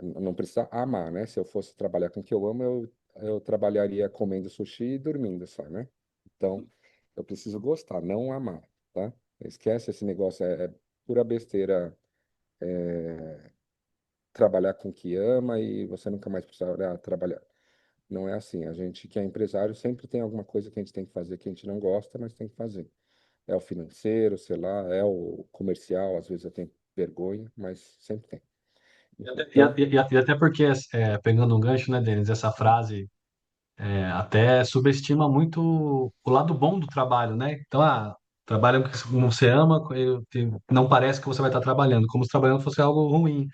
não precisa amar, né? Se eu fosse trabalhar com o que eu amo, eu trabalharia comendo sushi e dormindo só, né? Então, eu preciso gostar, não amar, tá? Esquece esse negócio, é pura besteira trabalhar com o que ama e você nunca mais precisará trabalhar. Não é assim. A gente que é empresário sempre tem alguma coisa que a gente tem que fazer que a gente não gosta, mas tem que fazer. É o financeiro, sei lá, é o comercial, às vezes eu tenho vergonha, mas sempre tem. Então, E até porque, pegando um gancho, né, Denis, essa frase até subestima muito o lado bom do trabalho, né? Então, trabalha como você ama, não parece que você vai estar trabalhando, como se trabalhando fosse algo ruim.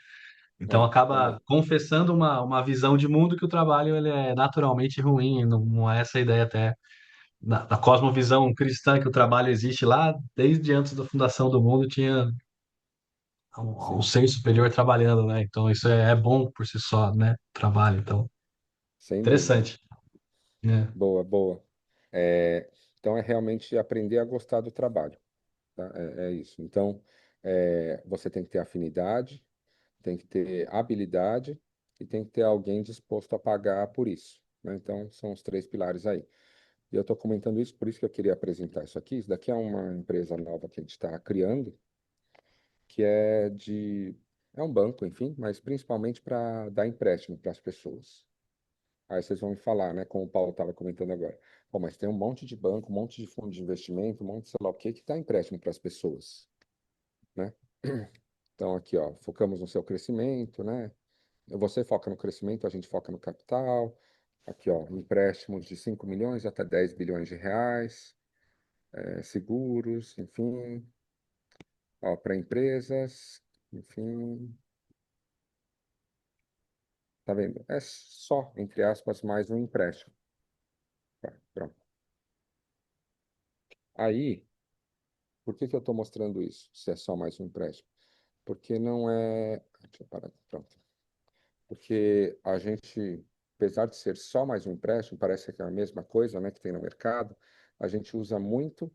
Então, acaba também. confessando uma visão de mundo que o trabalho ele é naturalmente ruim, não é essa a ideia até da cosmovisão cristã que o trabalho existe lá, desde antes da fundação do mundo, tinha um Sim, ser superior trabalhando, né? Então, isso é bom por si só, né? Trabalho, então, sem dúvida. interessante, né? Boa, boa. É, então é realmente aprender a gostar do trabalho, tá? É isso. Então, você tem que ter afinidade, tem que ter habilidade e tem que ter alguém disposto a pagar por isso, né? Então, são os três pilares aí. E eu estou comentando isso, por isso que eu queria apresentar isso aqui. Isso daqui é uma empresa nova que a gente está criando, que é um banco, enfim, mas principalmente para dar empréstimo para as pessoas. Aí vocês vão me falar, né, como o Paulo estava comentando agora. Pô, mas tem um monte de banco, um monte de fundo de investimento, um monte de sei lá o que dá empréstimo para as pessoas, né? Então aqui, ó, focamos no seu crescimento, né? você foca no crescimento, a gente foca no capital. Aqui, ó, empréstimos de 5 milhões até 10 bilhões de reais, seguros, enfim, ó, para empresas, enfim, tá vendo? É só, entre aspas, mais um empréstimo. Tá, pronto. Aí, por que que eu estou mostrando isso, se é só mais um empréstimo? Porque não é. Deixa eu parar, pronto. Porque a gente, apesar de ser só mais um empréstimo, parece que é a mesma coisa, né, que tem no mercado, a gente usa muito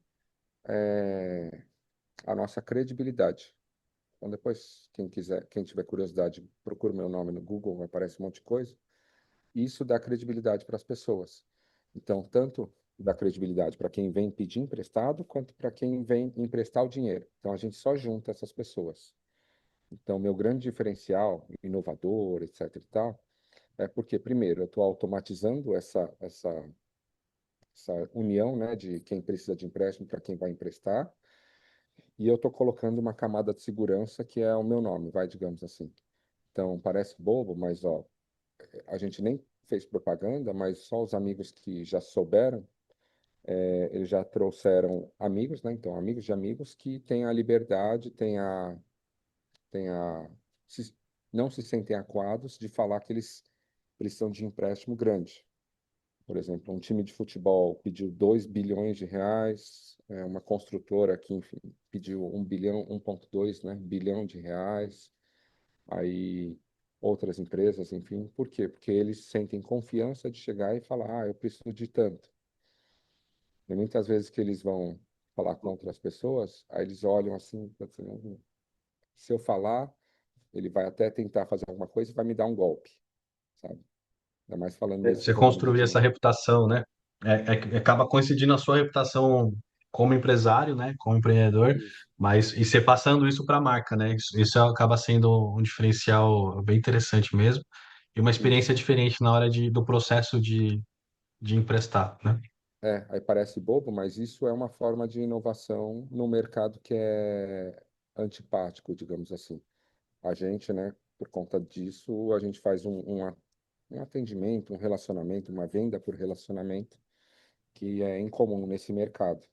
a nossa credibilidade. Então, depois, quem quiser, quem tiver curiosidade, procura o meu nome no Google, aparece um monte de coisa. Isso dá credibilidade para as pessoas. Então, tanto dá credibilidade para quem vem pedir emprestado, quanto para quem vem emprestar o dinheiro. Então, a gente só junta essas pessoas. Então, meu grande diferencial, inovador, etc. e tal, é porque, primeiro, eu estou automatizando essa união, né, de quem precisa de empréstimo para quem vai emprestar, e eu estou colocando uma camada de segurança que é o meu nome, vai, digamos assim. Então, parece bobo, mas ó, a gente nem fez propaganda, mas só os amigos que já souberam, eles já trouxeram amigos, né? Então, amigos de amigos que têm a liberdade, têm a, se- não se sentem acuados de falar que eles precisam de empréstimo grande. Por exemplo, um time de futebol pediu 2 bilhões de reais, uma construtora aqui, enfim, pediu 1 bilhão, 1,2, né, bilhão de reais, aí outras empresas, enfim. Por quê? Porque eles sentem confiança de chegar e falar, eu preciso de tanto. E muitas vezes que eles vão falar com outras pessoas, aí eles olham assim, pensando, se eu falar, ele vai até tentar fazer alguma coisa e vai me dar um golpe, sabe? Ainda mais falando desse Você volume de construir essa dinheiro. reputação, né? Acaba coincidindo a sua reputação como empresário, né? Como empreendedor, Isso. mas e você passando isso para a marca, né? Isso acaba sendo um diferencial bem interessante mesmo e uma experiência Isso. diferente na hora do processo de emprestar, né? Aí parece bobo, mas isso é uma forma de inovação no mercado que é antipático, digamos assim. A gente, né, por conta disso, a gente faz um atendimento, um relacionamento, uma venda por relacionamento que é incomum nesse mercado.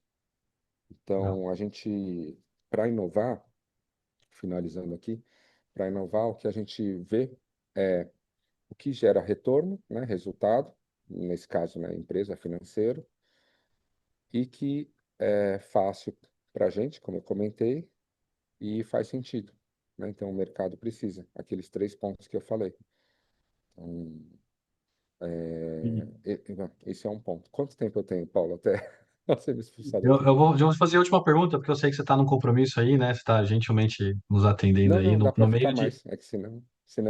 Não. Então, a gente, para inovar, finalizando aqui, para inovar, o que a gente vê é o que gera retorno, né, resultado, nesse caso, né, empresa, financeiro, e que é fácil para a gente, como eu comentei, e faz sentido, né? Então, o mercado precisa, aqueles 3 pontos que eu falei. Então, esse é um ponto. Quanto tempo eu tenho, Paulo, até você me expulsar Eu, daqui? eu vou fazer a última pergunta, porque eu sei que você está num compromisso aí, né? Você está gentilmente nos atendendo Não, aí não, dá para no ficar meio de. mais. É que senão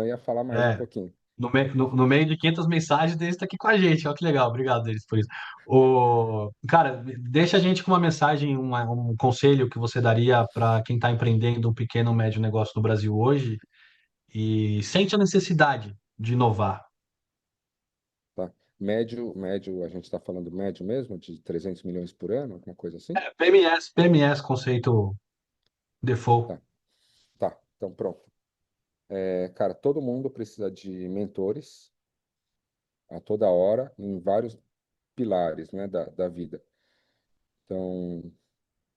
eu ia falar mais um É, pouquinho. no meio de 500 mensagens, deles está aqui com a gente. Olha que legal, obrigado deles por isso. Cara, deixa a gente com uma mensagem, um conselho que você daria para quem está empreendendo um pequeno, médio negócio no Brasil hoje e sente a necessidade de inovar. Tá? Médio, a gente está falando médio mesmo, de 300 milhões por ano, alguma coisa assim? PMS, conceito default. Tá, tá. Então, pronto. Cara, todo mundo precisa de mentores a toda hora, em vários pilares, né, da vida. Então,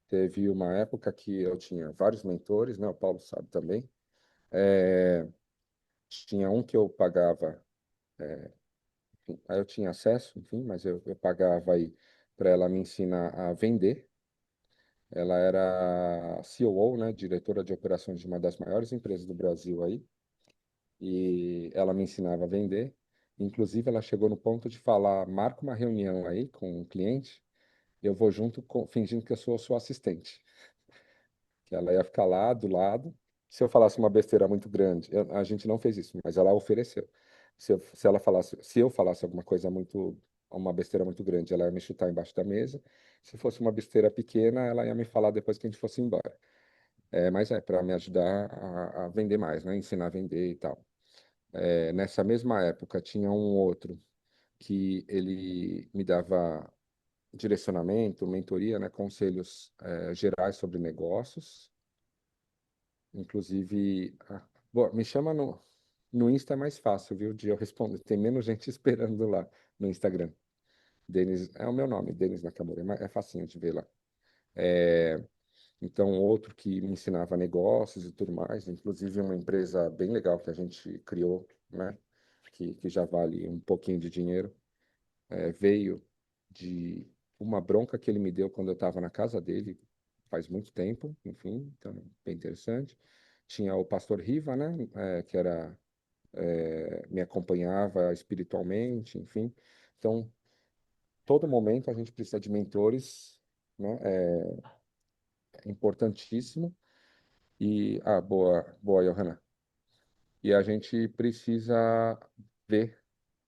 teve uma época que eu tinha vários mentores, né, o Paulo sabe também. É, tinha um que eu pagava, enfim, aí eu tinha acesso, enfim, mas eu pagava aí para ela me ensinar a vender. Ela era COO, né, diretora de operações de uma das maiores empresas do Brasil aí, e ela me ensinava a vender. Inclusive, ela chegou no ponto de falar: marca uma reunião aí com um cliente, eu vou junto fingindo que eu sou sua assistente. Que ela ia ficar lá do lado. Se eu falasse uma besteira muito grande, a gente não fez isso, mas ela ofereceu. Se eu falasse alguma coisa muito, uma besteira muito grande, ela ia me chutar embaixo da mesa. Se fosse uma besteira pequena, ela ia me falar depois que a gente fosse embora. Mas para me ajudar a vender mais, né? Ensinar a vender e tal. Nessa mesma época, tinha um outro que ele me dava direcionamento, mentoria, né? Conselhos, gerais sobre negócios. Inclusive, bom, me chama no. No Insta é mais fácil, viu, de eu responder. Tem menos gente esperando lá no Instagram. Denis, é o meu nome, Denis Nakamura. É facinho de ver lá. É, então, outro que me ensinava negócios e tudo mais, inclusive uma empresa bem legal que a gente criou, né? Que já vale um pouquinho de dinheiro, veio de uma bronca que ele me deu quando eu estava na casa dele, faz muito tempo, enfim, então, bem interessante. Tinha o pastor Riva, né? Que era, me acompanhava espiritualmente, enfim. Então, todo momento a gente precisa de mentores, né? É importantíssimo. E, boa, boa, Johanna. E a gente precisa ver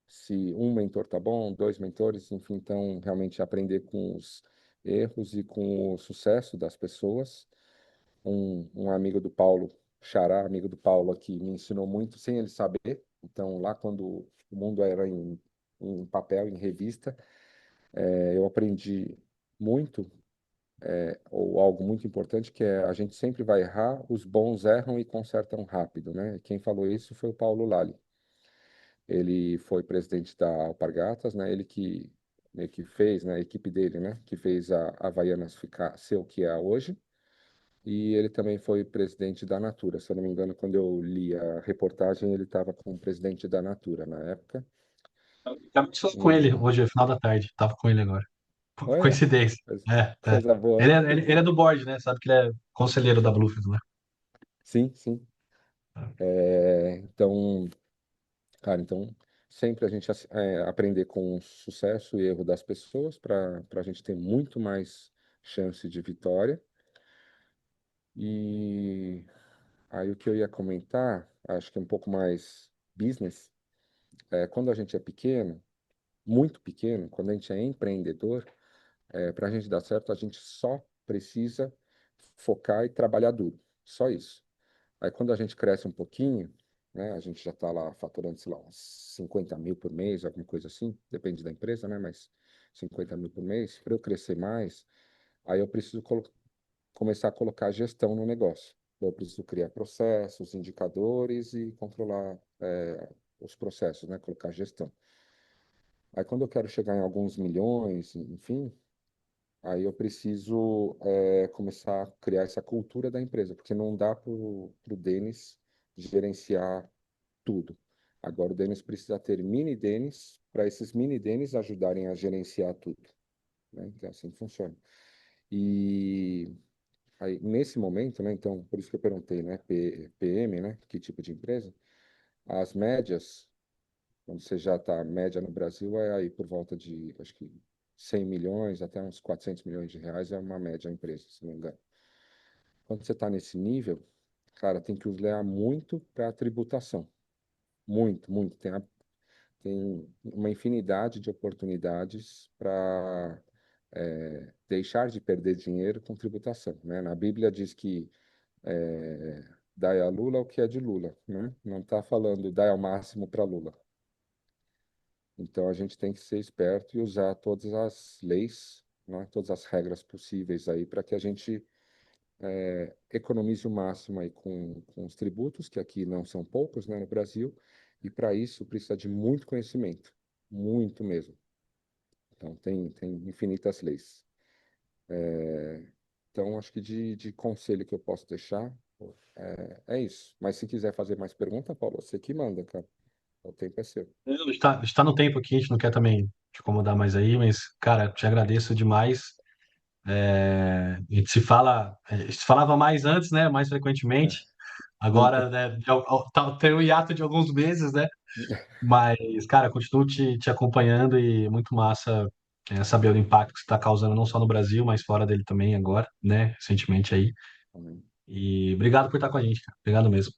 se um mentor tá bom, dois mentores, enfim, então realmente aprender com os erros e com o sucesso das pessoas. Um amigo do Paulo, Xará, amigo do Paulo aqui, me ensinou muito sem ele saber. Então, lá quando o mundo era em papel, em revista, eu aprendi muito, ou algo muito importante, que é a gente sempre vai errar, os bons erram e consertam rápido, né? Quem falou isso foi o Paulo Lali. Ele foi presidente da Alpargatas, né? Ele que meio que fez, né? A equipe dele, né? Que fez a Havaianas ficar ser o que é hoje. E ele também foi presidente da Natura. Se eu não me engano, quando eu li a reportagem, ele estava como presidente da Natura na época. Acabei de falar com ele E hoje, no final da tarde. Tava com ele agora. olha, Coincidência. coisa É, é. coisa boa. Ele é do board, né? Sabe que ele é conselheiro da Sim, Bluefield, né? sim, sim. Então, cara, então sempre a gente aprender com o sucesso e erro das pessoas para a gente ter muito mais chance de vitória. E aí o que eu ia comentar, acho que é um pouco mais business, quando a gente é pequeno, muito pequeno, quando a gente é empreendedor, para a gente dar certo, a gente só precisa focar e trabalhar duro, só isso. Aí quando a gente cresce um pouquinho, né, a gente já está lá faturando, sei lá, uns 50 mil por mês, alguma coisa assim, depende da empresa, né, mas 50 mil por mês, para eu crescer mais, aí eu preciso começar a colocar gestão no negócio. Eu preciso criar processos, indicadores e controlar os processos, né? Colocar gestão. Aí quando eu quero chegar em alguns milhões, enfim, aí eu preciso começar a criar essa cultura da empresa, porque não dá para o Denis gerenciar tudo. Agora o Denis precisa ter mini Denis para esses mini Denis ajudarem a gerenciar tudo, né? Então, assim funciona. E aí, nesse momento, né, então, por isso que eu perguntei, né, PM, né, que tipo de empresa? As médias, quando você já está média no Brasil, é aí por volta de, acho que 100 milhões até uns 400 milhões de reais é uma média empresa, se não me engano. Quando você está nesse nível, cara, tem que olhar muito para a tributação. Muito, muito. Tem uma infinidade de oportunidades para deixar de perder dinheiro com tributação, né? Na Bíblia diz que dai a Lula o que é de Lula, né? Não está falando dai ao máximo para Lula. Então a gente tem que ser esperto e usar todas as leis, né? Todas as regras possíveis aí para que a gente economize o máximo aí com os tributos, que aqui não são poucos, né, no Brasil, e para isso precisa de muito conhecimento, muito mesmo. Então tem infinitas leis. Então acho que de conselho que eu posso deixar é isso. Mas se quiser fazer mais pergunta, Paulo, você que manda, cara. O tempo é seu. Está no tempo aqui, a gente não quer também te incomodar mais aí, mas, cara, te agradeço demais. A gente se falava mais antes, né? Mais frequentemente. Agora, né, tem um hiato de alguns meses, né? Mas, cara, continuo te acompanhando e muito massa saber o impacto que você está causando não só no Brasil, mas fora dele também agora, né? Recentemente aí. Amém. E obrigado por estar com a gente, cara. Obrigado mesmo.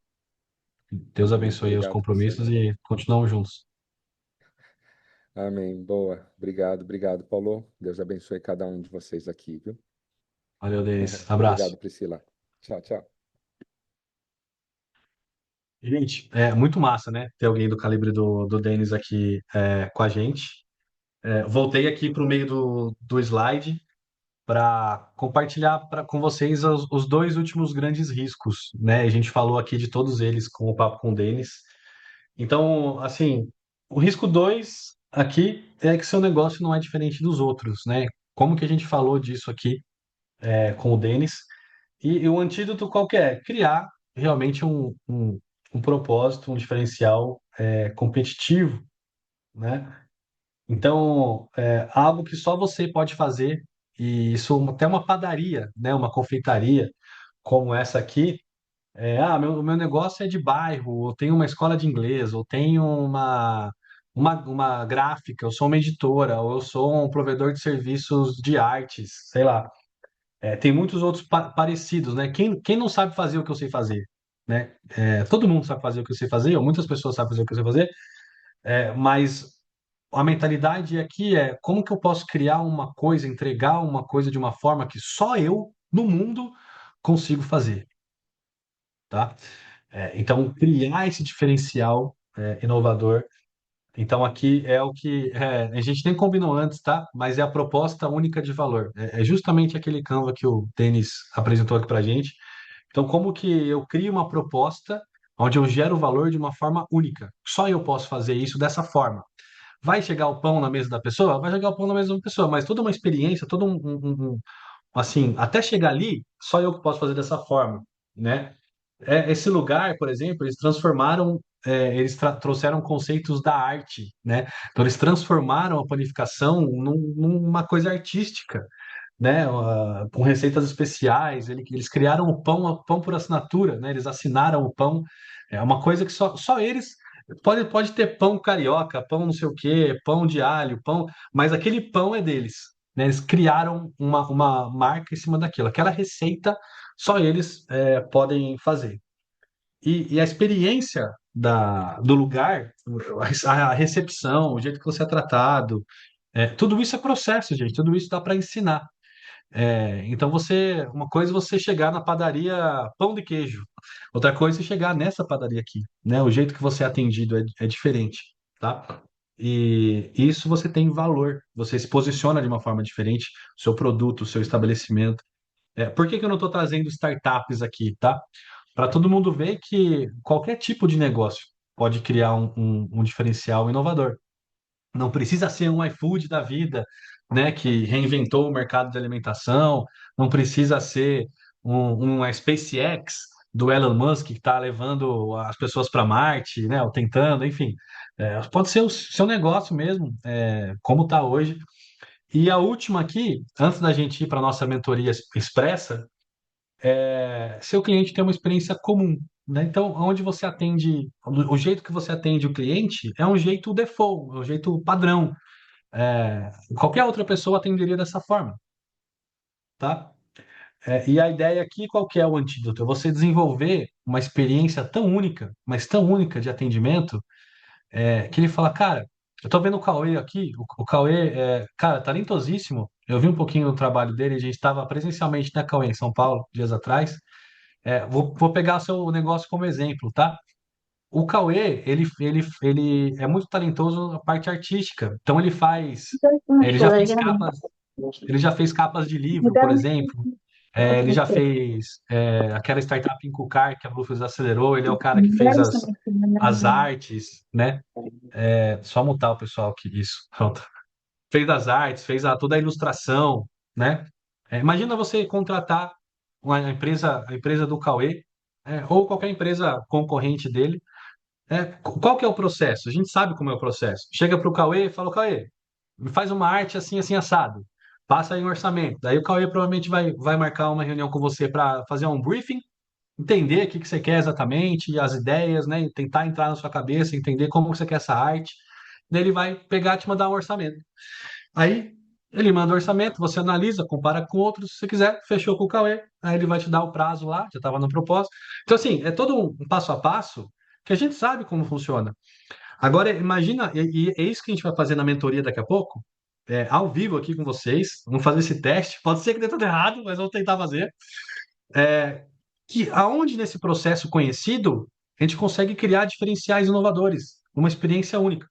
Deus Amém. abençoe os Obrigado você, compromissos irmão. e continuamos juntos. Amém. Boa. Obrigado, obrigado, Paulo. Deus abençoe cada um de vocês aqui, viu? Valeu, Denis. Abraço. Obrigado, Priscila. Tchau, tchau. Gente, é muito massa, né? Ter alguém do calibre do Denis aqui com a gente. Voltei aqui para o meio do slide para compartilhar com vocês os dois últimos grandes riscos, né? A gente falou aqui de todos eles com o papo com o Denis. Então, assim, o risco 2 aqui é que seu negócio não é diferente dos outros, né? Como que a gente falou disso aqui com o Denis? E o antídoto qual que é? Criar realmente um propósito, um diferencial competitivo, né? Então, algo que só você pode fazer, e isso até uma padaria, né? Uma confeitaria como essa aqui, o meu negócio é de bairro, eu tenho uma escola de inglês, eu tenho uma gráfica, eu sou uma editora, ou eu sou um provedor de serviços de artes, sei lá. Tem muitos outros parecidos, né? Quem não sabe fazer o que eu sei fazer, né? Todo mundo sabe fazer o que eu sei fazer, ou muitas pessoas sabem fazer o que eu sei fazer, mas a mentalidade aqui é como que eu posso criar uma coisa, entregar uma coisa de uma forma que só eu, no mundo, consigo fazer, tá? Então, criar esse diferencial inovador. Então, aqui é o que a gente nem combinou antes, tá? Mas é a proposta única de valor. É justamente aquele Canva que o Denis apresentou aqui para gente. Então, como que eu crio uma proposta onde eu gero valor de uma forma única? Só eu posso fazer isso dessa forma. Vai chegar o pão na mesa da pessoa? Vai chegar o pão na mesa da pessoa, mas toda uma experiência, todo assim, até chegar ali, só eu que posso fazer dessa forma, né? Esse lugar, por exemplo, eles transformaram, trouxeram conceitos da arte, né? Então eles transformaram a panificação numa coisa artística, né? Com receitas especiais. Eles criaram o pão por assinatura, né? Eles assinaram o pão. É uma coisa que só eles pode ter pão carioca, pão não sei o quê, pão de alho, pão, mas aquele pão é deles. Né? Eles criaram uma marca em cima daquilo. Aquela receita só eles podem fazer. E a experiência do lugar, a recepção, o jeito que você é tratado, tudo isso é processo, gente. Tudo isso dá para ensinar. Então uma coisa é você chegar na padaria pão de queijo, outra coisa é você chegar nessa padaria aqui, né? O jeito que você é atendido é diferente, tá? E isso você tem valor, você se posiciona de uma forma diferente, o seu produto, o seu estabelecimento. Por que que eu não estou trazendo startups aqui, tá? Para todo mundo ver que qualquer tipo de negócio pode criar um diferencial inovador. Não precisa ser um iFood da vida, né, que reinventou o mercado de alimentação, não precisa ser uma SpaceX do Elon Musk que está levando as pessoas para Marte, né, ou tentando, enfim. Pode ser o seu negócio mesmo, como está hoje. E a última aqui, antes da gente ir para a nossa mentoria expressa, seu cliente tem uma experiência comum, né? Então, onde você atende, o jeito que você atende o cliente é um jeito default, é um jeito padrão. Qualquer outra pessoa atenderia dessa forma, tá? E a ideia aqui, qual que é o antídoto? É você desenvolver uma experiência tão única, mas tão única de atendimento, que ele fala, cara, eu tô vendo o Cauê aqui, o Cauê cara, talentosíssimo. Eu vi um pouquinho do trabalho dele, a gente estava presencialmente na Cauê, em São Paulo, dias atrás. Vou pegar seu negócio como exemplo, tá? O Cauê, ele é muito talentoso na parte artística. Então ele já fez capas, ele já fez capas de livro, por exemplo. Ele já fez aquela startup em Cucar que a Bluefus acelerou. Ele é o cara que fez as artes, né? Só mutar o pessoal aqui, isso. Pronto. Fez as artes, toda a ilustração, né? Imagina você contratar a empresa do Cauê, ou qualquer empresa concorrente dele. Qual que é o processo? A gente sabe como é o processo. Chega para o Cauê e fala, Cauê, me faz uma arte assim, assim, assado. Passa aí um orçamento. Daí o Cauê provavelmente vai marcar uma reunião com você para fazer um briefing, entender o que que você quer exatamente, as ideias, né? E tentar entrar na sua cabeça, entender como você quer essa arte. Daí ele vai pegar e te mandar um orçamento. Aí ele manda o orçamento, você analisa, compara com outros, se você quiser, fechou com o Cauê, aí ele vai te dar o prazo lá, já estava no propósito. Então, assim, é todo um passo a passo que a gente sabe como funciona. Agora, imagina, e é isso que a gente vai fazer na mentoria daqui a pouco, ao vivo aqui com vocês, vamos fazer esse teste, pode ser que dê tudo errado, mas vamos tentar fazer. Que aonde nesse processo conhecido, a gente consegue criar diferenciais inovadores, uma experiência única,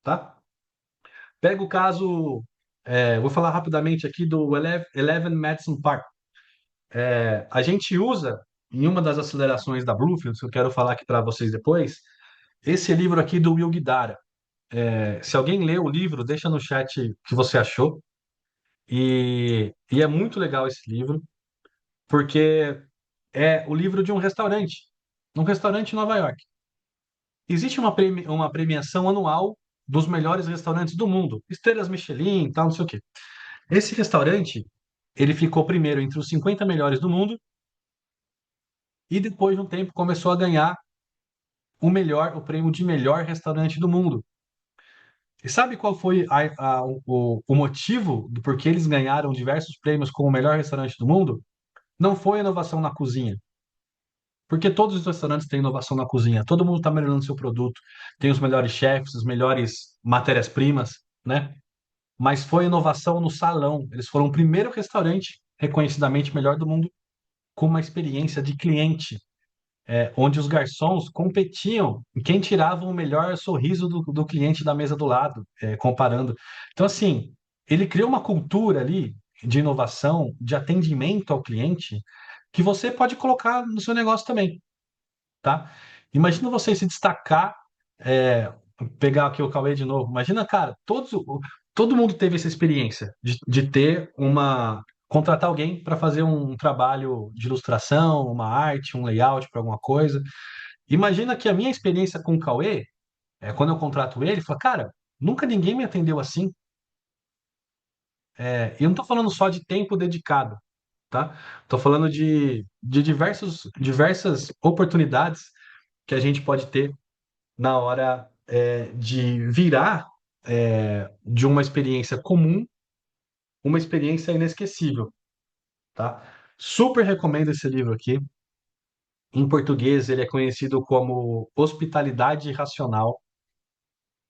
tá? Pega o caso, vou falar rapidamente aqui do Eleven Madison Park. A gente usa, em uma das acelerações da Bluefield, que eu quero falar aqui para vocês depois, esse livro aqui do Will Guidara. Se alguém lê o livro, deixa no chat o que você achou. E é muito legal esse livro, porque é o livro de um restaurante em Nova York. Existe uma premiação anual dos melhores restaurantes do mundo, estrelas Michelin, tal, não sei o quê. Esse restaurante, ele ficou primeiro entre os 50 melhores do mundo e depois de um tempo começou a ganhar o prêmio de melhor restaurante do mundo. E sabe qual foi o motivo do porquê eles ganharam diversos prêmios como o melhor restaurante do mundo? Não foi inovação na cozinha, porque todos os restaurantes têm inovação na cozinha, todo mundo está melhorando seu produto, tem os melhores chefs, as melhores matérias-primas, né? Mas foi inovação no salão. Eles foram o primeiro restaurante reconhecidamente melhor do mundo com uma experiência de cliente, onde os garçons competiam em quem tirava o melhor sorriso do cliente da mesa do lado, comparando. Então, assim, ele criou uma cultura ali de inovação, de atendimento ao cliente, que você pode colocar no seu negócio também, tá? Imagina você se destacar, é, pegar aqui o Cauê de novo. Imagina, cara, todo mundo teve essa experiência de ter contratar alguém para fazer um trabalho de ilustração, uma arte, um layout para alguma coisa. Imagina que a minha experiência com o Cauê, quando eu contrato ele, fala, cara, nunca ninguém me atendeu assim. E eu não estou falando só de tempo dedicado, tá? Estou falando de diversas oportunidades que a gente pode ter na hora de virar de uma experiência comum uma experiência inesquecível, tá? Super recomendo esse livro aqui. Em português, ele é conhecido como Hospitalidade Racional.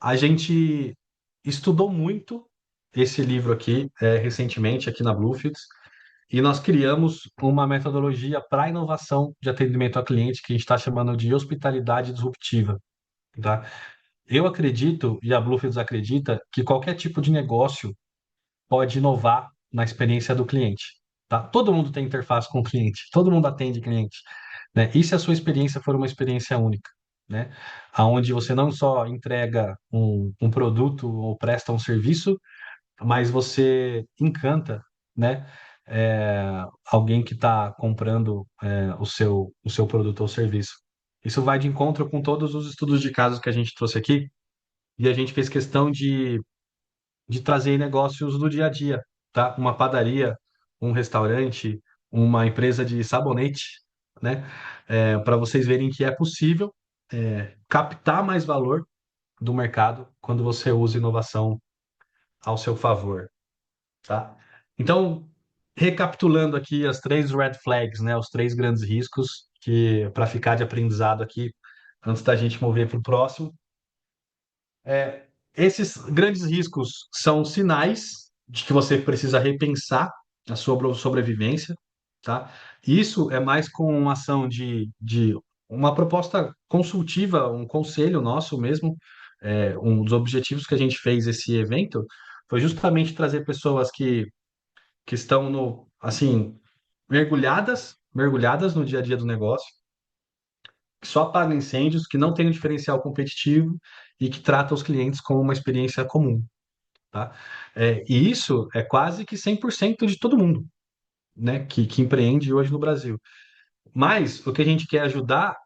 A gente estudou muito esse livro aqui recentemente aqui na Bluefields e nós criamos uma metodologia para inovação de atendimento ao cliente que a gente está chamando de hospitalidade disruptiva, tá? Eu acredito, e a Bluefields acredita, que qualquer tipo de negócio pode inovar na experiência do cliente, tá? Todo mundo tem interface com o cliente, todo mundo atende cliente, né? E se a sua experiência for uma experiência única, né? Aonde você não só entrega um produto ou presta um serviço, mas você encanta, né? Alguém que está comprando o seu produto ou serviço. Isso vai de encontro com todos os estudos de casos que a gente trouxe aqui, e a gente fez questão de trazer negócios do dia a dia, tá? Uma padaria, um restaurante, uma empresa de sabonete, né? Para vocês verem que é possível captar mais valor do mercado quando você usa inovação ao seu favor, tá? Então, recapitulando aqui as três red flags, né? Os três grandes riscos que para ficar de aprendizado aqui antes da gente mover para o próximo. Esses grandes riscos são sinais de que você precisa repensar a sua sobrevivência, tá? Isso é mais com uma ação de uma proposta consultiva, um conselho nosso mesmo. Um dos objetivos que a gente fez esse evento foi justamente trazer pessoas que estão no, assim, mergulhadas no dia a dia do negócio, que só apagam incêndios, que não têm um diferencial competitivo e que tratam os clientes como uma experiência comum, tá? E isso é quase que 100% de todo mundo, né, que empreende hoje no Brasil. Mas o que a gente quer ajudar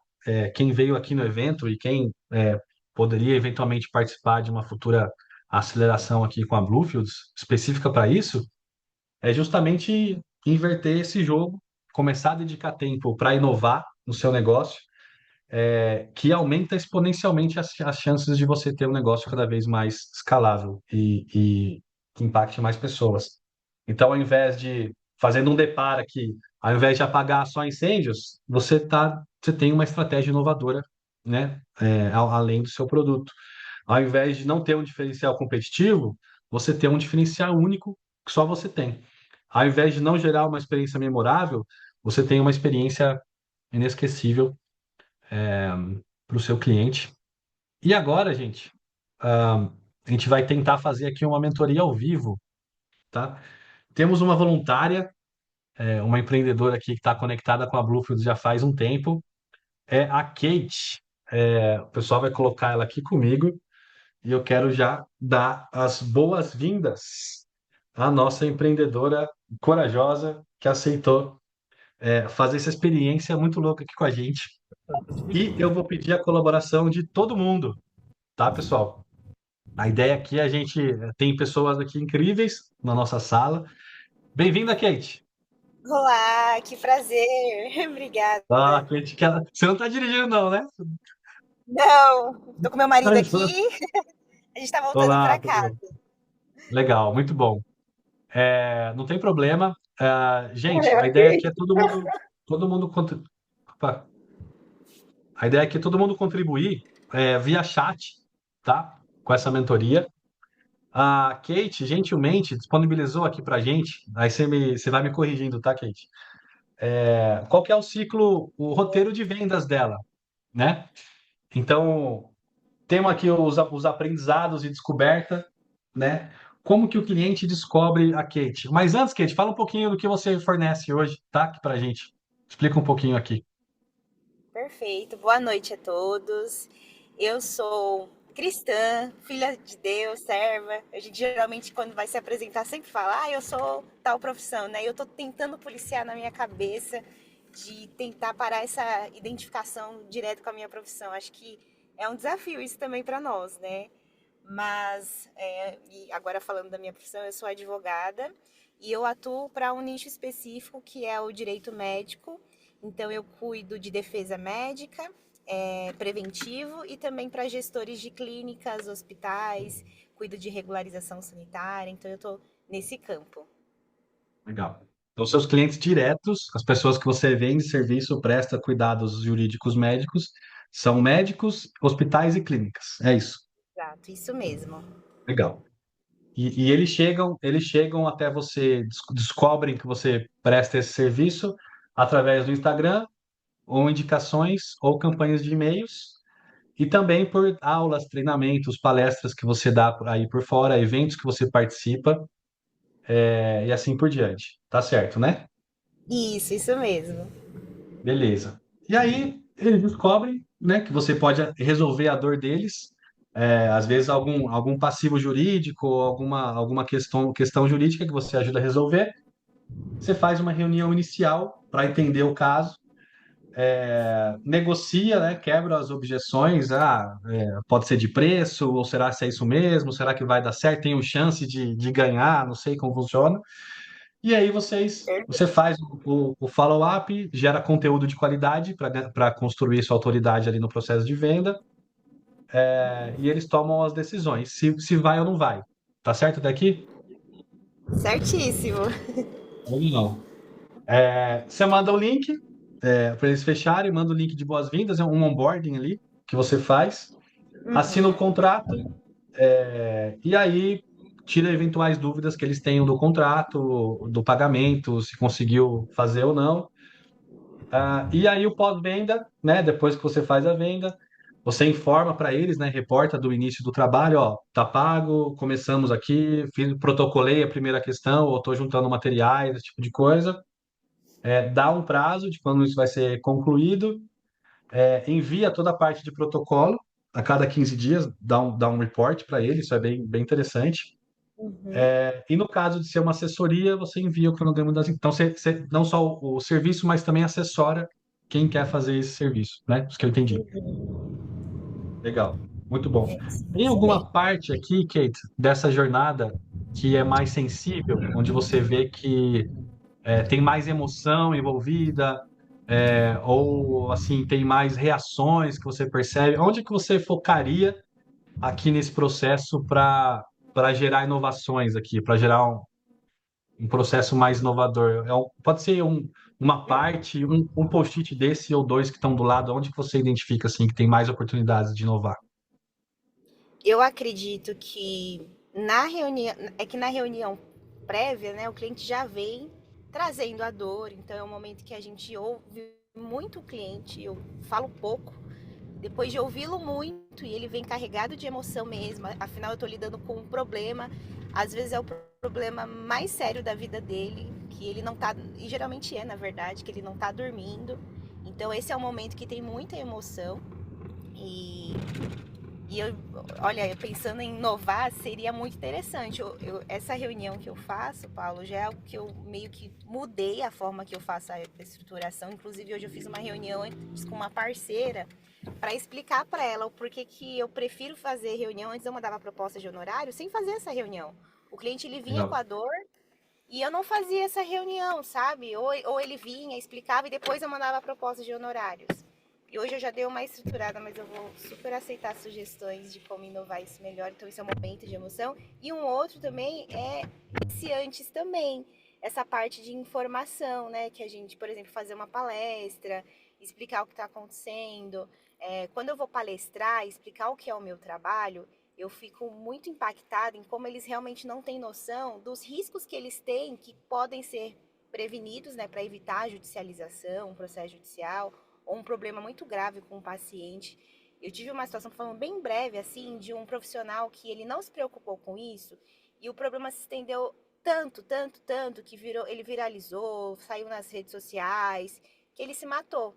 quem veio aqui no evento e quem poderia eventualmente participar de uma futura aceleração aqui com a Bluefields, específica para isso, é justamente inverter esse jogo, começar a dedicar tempo para inovar no seu negócio, que aumenta exponencialmente as chances de você ter um negócio cada vez mais escalável e que impacte mais pessoas. Então, ao invés de, fazendo um deparo aqui, ao invés de apagar só incêndios, você tem uma estratégia inovadora, né, além do seu produto. Ao invés de não ter um diferencial competitivo, você tem um diferencial único que só você tem. Ao invés de não gerar uma experiência memorável, você tem uma experiência inesquecível para o seu cliente. E agora, gente, a gente vai tentar fazer aqui uma mentoria ao vivo, tá? Temos uma voluntária, uma empreendedora aqui que está conectada com a Bluefields já faz um tempo, é a Kate. O pessoal vai colocar ela aqui comigo e eu quero já dar as boas-vindas à nossa empreendedora corajosa que aceitou fazer essa experiência muito louca aqui com a gente. E eu vou pedir a colaboração de todo mundo, tá, pessoal? A ideia aqui é a gente tem pessoas aqui incríveis na nossa sala. Bem-vinda, Kate. Olá, que prazer. Obrigada. Ah, Kate, você não está dirigindo, não, né? Não, tô com meu marido Ai, aqui. A gente tá voltando olá, para tudo casa. bom? Legal, muito bom. Não tem problema. Gente, a ideia aqui é todo mundo, opa. A ideia aqui é todo mundo contribuir via chat, tá? Com essa mentoria. A Kate, gentilmente, disponibilizou aqui pra gente. Aí você vai me corrigindo, tá, Kate? Qual que é o ciclo, o roteiro de vendas dela, né? Então, temos aqui os aprendizados e descoberta, né? Como que o cliente descobre a Kate? Mas antes, Kate, fala um pouquinho do que você fornece hoje, tá? Aqui pra gente. Explica um pouquinho aqui. Perfeito. Boa noite a todos. Eu sou cristã, filha de Deus, serva. A gente geralmente, quando vai se apresentar, sempre fala, eu sou tal profissão, né? Eu tô tentando policiar na minha cabeça de tentar parar essa identificação direto com a minha profissão. Acho que é um desafio isso também para nós, né? Mas, e agora falando da minha profissão, eu sou advogada e eu atuo para um nicho específico que é o direito médico. Então, eu cuido de defesa médica, preventivo e também para gestores de clínicas, hospitais, cuido de regularização sanitária. Então, eu estou nesse campo. Legal. Então, seus clientes diretos, as pessoas que você vende serviço, presta cuidados jurídicos médicos, são médicos, hospitais e clínicas. É isso. Exato, isso mesmo. Legal. E eles chegam até você, descobrem que você presta esse serviço através do Instagram, ou indicações, ou campanhas de e-mails, e também por aulas, treinamentos, palestras que você dá aí por fora, eventos que você participa, e assim por diante. Tá certo, né? Isso mesmo. Beleza. E aí eles descobrem, né, que você pode resolver a dor deles, às vezes algum passivo jurídico, ou alguma questão jurídica que você ajuda a resolver. Você faz uma reunião inicial para entender o caso, negocia, né, quebra as objeções. Pode ser de preço, ou será que é isso mesmo? Será que vai dar certo? Tenho chance de ganhar? Não sei como funciona. E aí você faz o follow-up, gera conteúdo de qualidade para construir sua autoridade ali no processo de venda, e eles tomam as decisões, se vai ou não vai. Tá certo daqui? Certíssimo. Ou não. Você manda o link para eles fecharem, manda o link de boas-vindas, é um onboarding ali que você faz, assina o contrato, e aí tira eventuais dúvidas que eles tenham do contrato, do pagamento, se conseguiu fazer ou não. E aí o pós-venda, né? Depois que você faz a venda, você informa para eles, né? Reporta do início do trabalho, ó, tá pago, começamos aqui, protocolei a primeira questão, ou estou juntando materiais, esse tipo de coisa. Dá um prazo de quando isso vai ser concluído, envia toda a parte de protocolo, a cada 15 dias, dá um report para eles, isso é bem interessante. E no caso de ser uma assessoria, você envia o cronograma das. Então, você não só o serviço, mas também assessora quem quer fazer esse serviço, né? Isso que eu entendi. Legal, muito bom. Tem Isso alguma mesmo. parte aqui, Kate, dessa jornada que é mais sensível, onde você vê que tem mais emoção envolvida, ou assim, tem mais reações que você percebe? Onde que você focaria aqui nesse processo para gerar inovações aqui, para gerar um processo mais inovador? Pode ser uma parte, um post-it desse ou dois que estão do lado, onde que você identifica assim que tem mais oportunidades de inovar? Eu acredito que na reunião prévia, né, o cliente já vem trazendo a dor, então é um momento que a gente ouve muito o cliente, eu falo pouco, depois de ouvi-lo muito e ele vem carregado de emoção mesmo, afinal eu estou lidando com um problema, às vezes é o problema mais sério da vida dele, que ele não tá, e geralmente na verdade, que ele não tá dormindo, então esse é um momento que tem muita emoção. E, olha, pensando em inovar, seria muito interessante. Essa reunião que eu faço, Paulo, já é algo que eu meio que mudei a forma que eu faço a estruturação. Inclusive, hoje eu fiz uma reunião com uma parceira para explicar para ela o porquê que eu prefiro fazer reunião. Antes eu mandava proposta de honorário sem fazer essa reunião. O cliente ele vinha com Legal. a dor e eu não fazia essa reunião, sabe? Ou ele vinha, explicava e depois eu mandava a proposta de honorários. E hoje eu já dei uma estruturada, mas eu vou super aceitar sugestões de como inovar isso melhor. Então, isso é um momento de emoção. E um outro também é iniciantes também. Essa parte de informação, né? Que a gente, por exemplo, fazer uma palestra, explicar o que está acontecendo. Quando eu vou palestrar, explicar o que é o meu trabalho, eu fico muito impactada em como eles realmente não têm noção dos riscos que eles têm que podem ser prevenidos, né? Para evitar a judicialização, um processo judicial ou um problema muito grave com o paciente. Eu tive uma situação, falando bem breve, assim, de um profissional que ele não se preocupou com isso e o problema se estendeu tanto, que ele viralizou, saiu nas redes sociais, que ele se matou.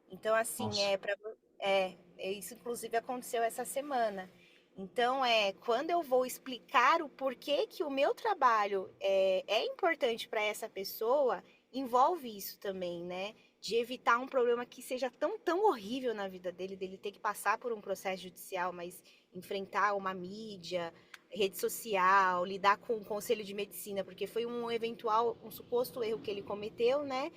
Então, assim, Nossa. isso inclusive aconteceu essa semana. Então, quando eu vou explicar o porquê que o meu trabalho é importante para essa pessoa, envolve isso também, né? De evitar um problema que seja tão horrível na vida dele ter que passar por um processo judicial, mas enfrentar uma mídia, rede social, lidar com o conselho de medicina, porque foi um suposto erro que ele cometeu, né?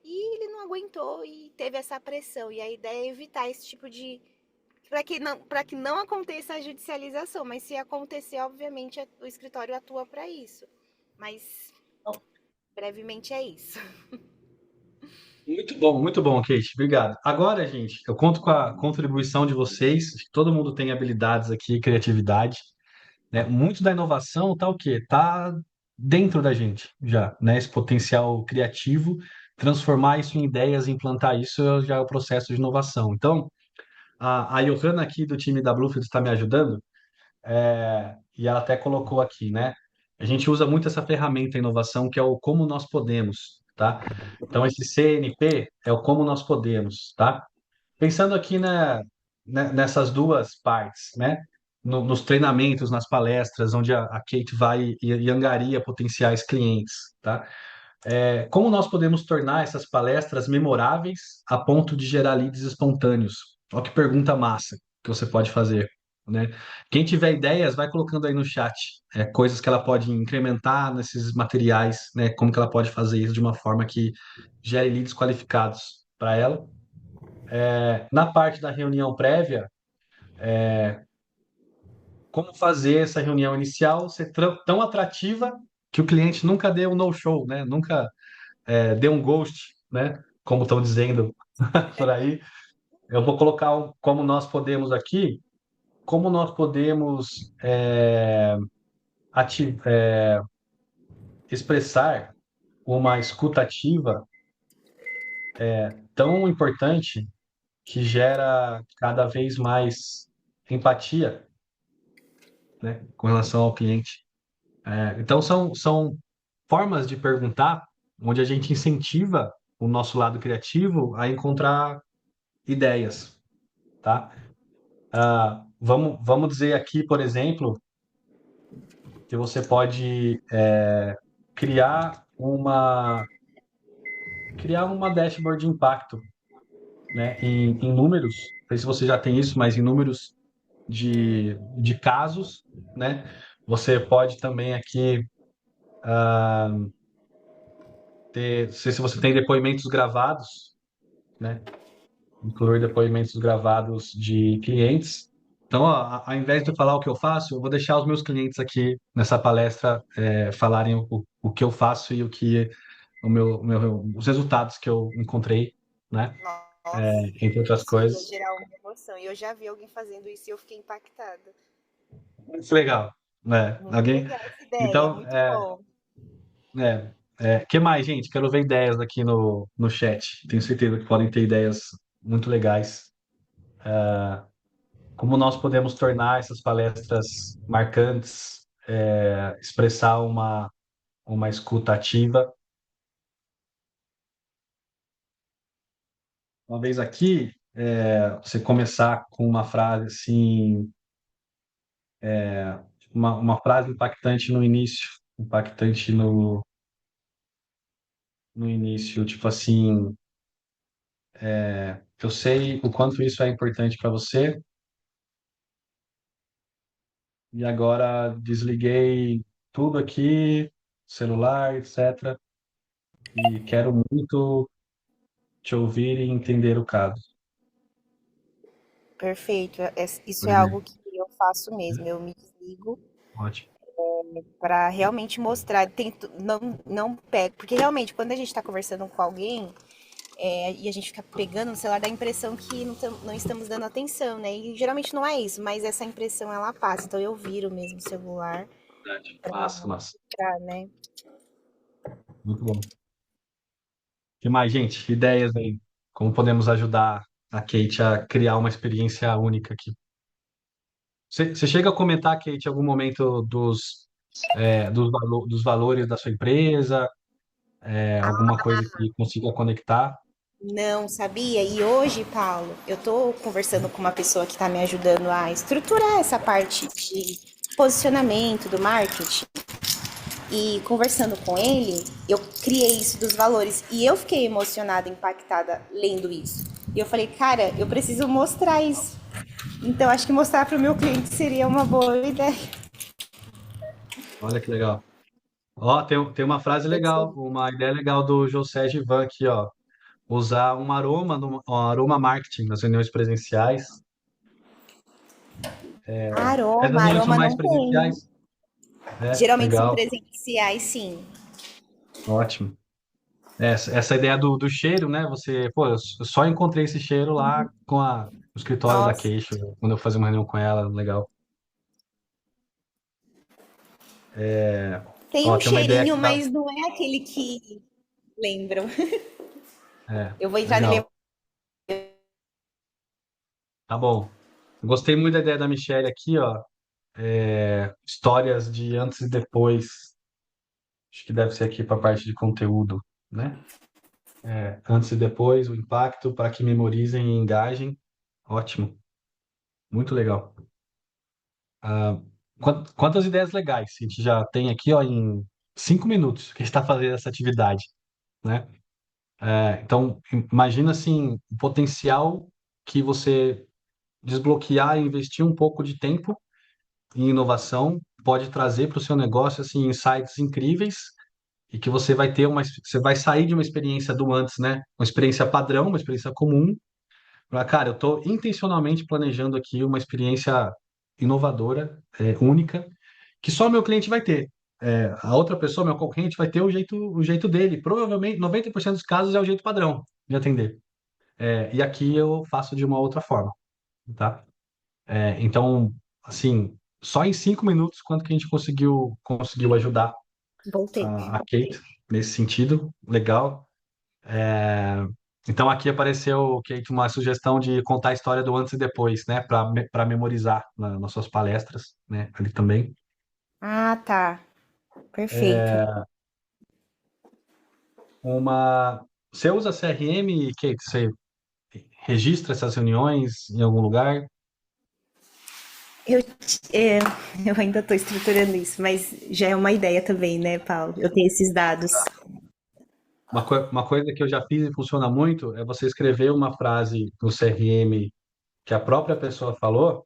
E ele não aguentou e teve essa pressão. E a ideia é evitar esse tipo de para que não aconteça a judicialização, mas se acontecer, obviamente, o escritório atua para isso. Mas brevemente é isso. Muito bom, Kate. Obrigado. Agora, gente, eu conto com a contribuição de vocês. Acho que todo mundo tem habilidades aqui, criatividade, né? Muito da inovação tá o quê? Tá dentro da gente já, né? Esse potencial criativo, transformar isso em ideias, implantar isso já é o processo de inovação. Então, a Johanna aqui do time da Bluefield está me ajudando, e ela até colocou aqui, né? A gente usa muito essa ferramenta inovação que é o como nós podemos, tá? Então, esse CNP é o como nós podemos, tá? Pensando aqui nessas duas partes, né? Nos treinamentos, nas palestras, onde a Kate vai e angaria potenciais clientes, tá? Como nós podemos tornar essas palestras memoráveis a ponto de gerar leads espontâneos? Olha que pergunta massa que você pode fazer, né? Quem tiver ideias, vai colocando aí no chat, coisas que ela pode incrementar nesses materiais, né? Como que ela pode fazer isso de uma forma que gere leads qualificados para ela. Na parte da reunião prévia, como fazer essa reunião inicial ser tão atrativa que o cliente nunca dê um no-show, né? Nunca dê um ghost, né? Como estão dizendo por aí. Eu vou colocar como nós podemos aqui, como nós podemos ati- é, expressar uma escutativa tão importante que gera cada vez mais empatia, né, com relação ao cliente. Então, são formas de perguntar onde a gente incentiva o nosso lado criativo a encontrar ideias, tá? Vamos dizer aqui, por exemplo, que você pode criar uma criar uma dashboard de impacto, né, em números. Não sei se você já tem isso, mas em números de casos, né? Você pode também aqui não sei se você tem depoimentos gravados, né? Incluir depoimentos gravados de clientes. Então, ó, ao invés de eu falar o que eu faço, eu vou deixar os meus clientes aqui nessa palestra falarem o que eu faço e os resultados que eu encontrei, né? Nossa, Entre outras isso ia coisas. gerar uma emoção. E eu já vi alguém fazendo isso e eu fiquei impactada. Muito legal, né? Muito Alguém? legal essa ideia, Então, muito bom. que mais, gente? Quero ver ideias aqui no chat. Tenho certeza que podem ter ideias muito legais. Como nós podemos tornar essas palestras marcantes, expressar uma escuta ativa. Uma vez aqui, Você começar com uma frase assim, uma frase impactante no início, impactante no início, tipo assim, eu sei o quanto isso é importante para você e agora desliguei tudo aqui, celular, etc. E quero muito te ouvir e entender o caso. Perfeito. Isso Por é algo exemplo. que eu faço mesmo. Eu me desligo Ótimo. para realmente mostrar. Tento, não pego. Porque realmente, quando a gente está conversando com alguém e a gente fica pegando no celular, dá a impressão que não estamos dando atenção, né? E geralmente não é isso, mas essa impressão ela passa. Então eu viro mesmo o celular Verdade. Massa, massa. pra, né? Muito bom. O que mais, gente? Ideias aí. Como podemos ajudar a Kate a criar uma experiência única aqui? Você chega a comentar, Kate, em algum momento dos valores da sua empresa, alguma coisa que consiga conectar? Não sabia. E hoje, Paulo, eu tô conversando com uma pessoa que está me ajudando a estruturar essa parte de posicionamento do marketing. E conversando com ele, eu criei isso dos valores. E eu fiquei emocionada, impactada lendo isso. E eu falei, cara, eu preciso mostrar isso. Então, acho que mostrar para o meu cliente seria uma boa ideia. Olha que legal. Ó, tem uma frase legal, uma ideia legal do José Givan aqui, ó. Usar um aroma marketing nas reuniões presenciais. Essas Aroma, reuniões são aroma mais não tem. presenciais? É, Geralmente são legal, presenciais, sim. ótimo. Essa ideia do cheiro, né? Eu só encontrei esse cheiro lá no escritório da Nossa. Queixo, quando eu fazia uma reunião com ela, legal. Tem Ó, um tem uma ideia cheirinho, aqui da. mas não é aquele que lembram. Eu vou entrar nele. Legal, tá bom. Gostei muito da ideia da Michelle aqui, ó. Histórias de antes e depois. Acho que deve ser aqui para a parte de conteúdo, né? Antes e depois, o impacto para que memorizem e engajem. Ótimo, muito legal. Ah, quantas ideias legais a gente já tem aqui, ó, em 5 minutos que a gente está fazendo essa atividade, né? Então, imagina assim, o potencial que você desbloquear e investir um pouco de tempo em inovação pode trazer para o seu negócio assim insights incríveis e que você vai sair de uma experiência do antes, né? Uma experiência padrão, uma experiência comum. Cara, eu estou intencionalmente planejando aqui uma experiência inovadora, única, que só meu cliente vai ter. A outra pessoa, meu concorrente, vai ter o jeito dele. Provavelmente, 90% dos casos é o jeito padrão de atender. E aqui eu faço de uma outra forma, tá? Então, assim, só em 5 minutos, quanto que a gente conseguiu ajudar Voltei. a Kate nesse sentido, legal. É, então aqui apareceu, Kate, uma sugestão de contar a história do antes e depois, né, para memorizar nas suas palestras, né, ali também. Ah, tá. Perfeito. Você usa CRM, Kate? Você registra essas reuniões em algum lugar? Eu, é, eu ainda estou estruturando isso, mas já é uma ideia também, né, Paulo? Eu tenho esses dados. Uma coisa que eu já fiz e funciona muito é você escrever uma frase no CRM que a própria pessoa falou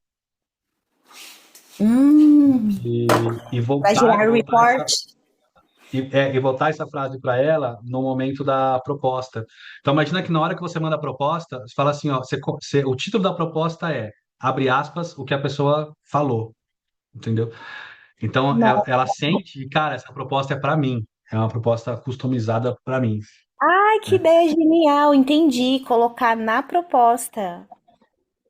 Hum, e para voltar e gerar voltar report. e voltar essa frase para ela no momento da proposta. Então, imagina que na hora que você manda a proposta, você fala assim, ó, o título da proposta é, abre aspas, o que a pessoa falou, entendeu? Então, Não. ela sente, que, cara, essa proposta é para mim, é uma proposta customizada para mim, Ai, que né? ideia genial, entendi. Colocar na proposta.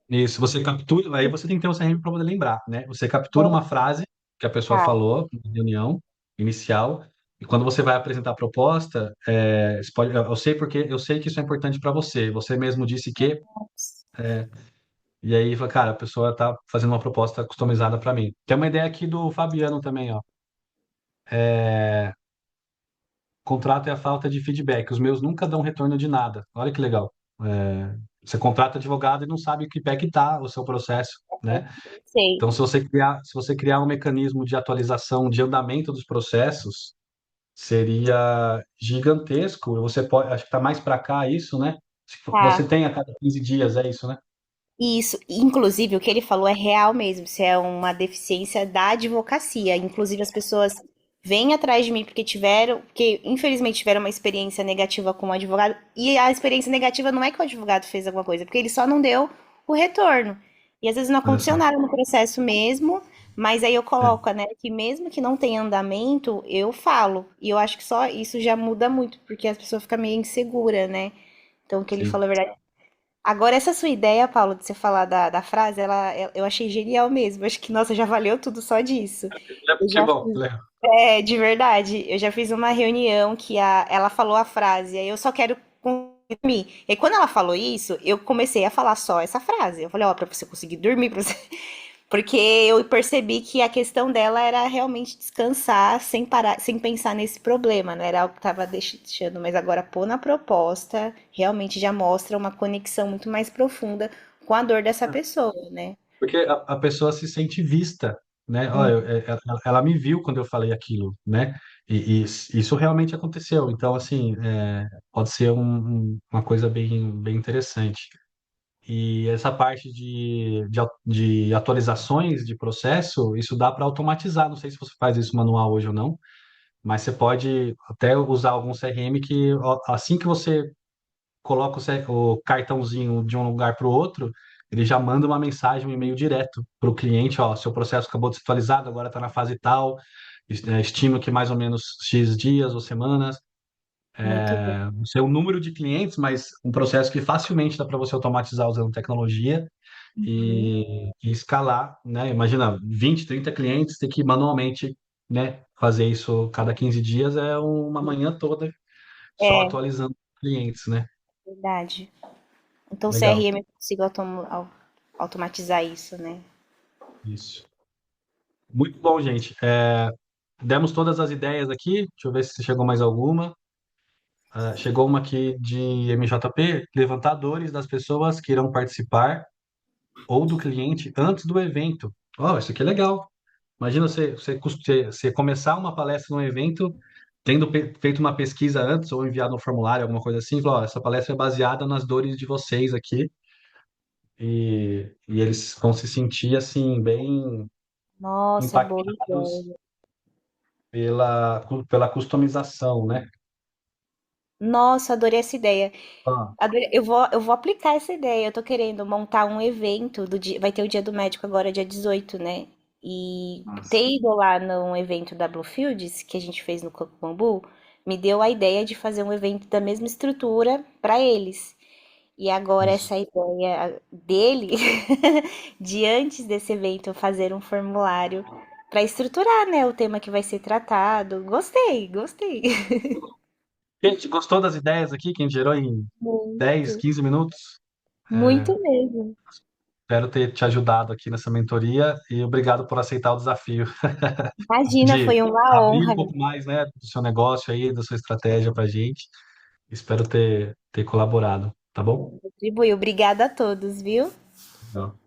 Isso, você captura, aí você tem que ter um CRM para poder lembrar, né? Você captura Bom, uma frase que a pessoa tá. falou na reunião inicial, e quando você vai apresentar a proposta, eu sei porque eu sei que isso é importante para você. Você mesmo disse que, e aí, fala, cara, a pessoa está fazendo uma proposta customizada para mim. Tem uma ideia aqui do Fabiano também, ó. Contrato é a falta de feedback. Os meus nunca dão retorno de nada. Olha que legal. Você contrata advogado e não sabe que pé que está o seu processo, né? Sei. Então, se você criar um mecanismo de atualização, de andamento dos processos, seria gigantesco. Você pode, acho que está mais para cá isso, né? Você Tá. tem a cada 15 dias, é isso, né? Isso, inclusive, o que ele falou é real mesmo. Isso é uma deficiência da advocacia. Inclusive, as pessoas vêm atrás de mim porque infelizmente tiveram uma experiência negativa com o advogado. E a experiência negativa não é que o advogado fez alguma coisa, porque ele só não deu o retorno. E às vezes não Olha aconteceu só. nada no processo mesmo, mas aí eu É, coloco, né, que mesmo que não tenha andamento, eu falo. E eu acho que só isso já muda muito, porque as pessoas ficam meio inseguras, né? Então, o que ele sim. falou é verdade. Agora, essa sua ideia, Paulo, de você falar da frase, eu achei genial mesmo. Acho que, nossa, já valeu tudo só disso. Eu Que já bom, fiz, Léo. de verdade, eu já fiz uma reunião que ela falou a frase, aí eu só quero dormir. E aí, quando ela falou isso, eu comecei a falar só essa frase. Eu falei, ó, pra você conseguir dormir, pra você porque eu percebi que a questão dela era realmente descansar sem parar, sem pensar nesse problema, né? Era algo que estava deixando, mas agora pôr na proposta realmente já mostra uma conexão muito mais profunda com a dor dessa pessoa, né? Porque a pessoa se sente vista, né? Ó, Hum. ela me viu quando eu falei aquilo, né? E isso realmente aconteceu. Então, assim, pode ser uma coisa bem interessante. E essa parte de atualizações de processo, isso dá para automatizar. Não sei se você faz isso manual hoje ou não, mas você pode até usar algum CRM que, ó, assim que você coloca o cartãozinho de um lugar para o outro, ele já manda uma mensagem, um e-mail direto para o cliente, ó, seu processo acabou de ser atualizado, agora está na fase tal, estimo que mais ou menos X dias ou semanas, Muito bom. não sei o número de clientes, mas um processo que facilmente dá para você automatizar usando tecnologia Uhum. e escalar, né? Imagina, 20, 30 clientes, ter que manualmente, né, fazer isso cada 15 dias é uma manhã toda só É, atualizando clientes, né? verdade. Então, o Legal, CRM eu consigo automatizar isso, né? isso. Muito bom, gente. Demos todas as ideias aqui. Deixa eu ver se chegou mais alguma. Chegou uma aqui de MJP, levantadores das pessoas que irão participar ou do cliente antes do evento. Oh, isso aqui é legal. Imagina você começar uma palestra num evento, tendo feito uma pesquisa antes ou enviado um formulário, alguma coisa assim, falar, ó, essa palestra é baseada nas dores de vocês aqui e eles vão se sentir assim bem Nossa, boa impactados ideia. pela customização, né? Nossa, adorei essa ideia. Ah, Eu vou aplicar essa ideia. Eu tô querendo montar um evento do dia. Vai ter o Dia do Médico agora, dia 18, né? E nossa. ter ido lá num evento da Bluefields, que a gente fez no Coco Bambu, me deu a ideia de fazer um evento da mesma estrutura para eles. E agora Isso. essa ideia dele, de antes desse evento fazer um formulário para estruturar, né, o tema que vai ser tratado. Gostei, gostei. Gente, gostou das ideias aqui que a gente gerou em 10, Muito, 15 minutos? muito mesmo. Espero ter te ajudado aqui nessa mentoria e obrigado por aceitar o desafio Imagina, de foi uma abrir um honra. pouco mais, né, do seu negócio aí, da sua estratégia para a gente. Espero ter colaborado, tá bom? Contribuir. Obrigada a todos, viu? Legal.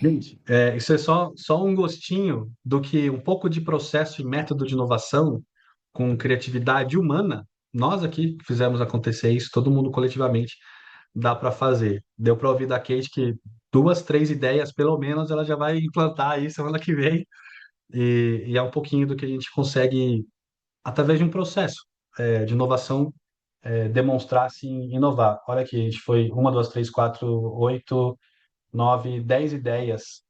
Gente, isso é só um gostinho do que um pouco de processo e método de inovação com criatividade humana, nós aqui fizemos acontecer isso, todo mundo coletivamente dá para fazer. Deu para ouvir da Kate que duas, três ideias, pelo menos, ela já vai implantar aí semana que vem, e é um pouquinho do que a gente consegue, através de um processo de inovação, demonstrar, assim, inovar. Olha aqui, a gente foi uma, duas, três, quatro, oito, nove, 10 ideias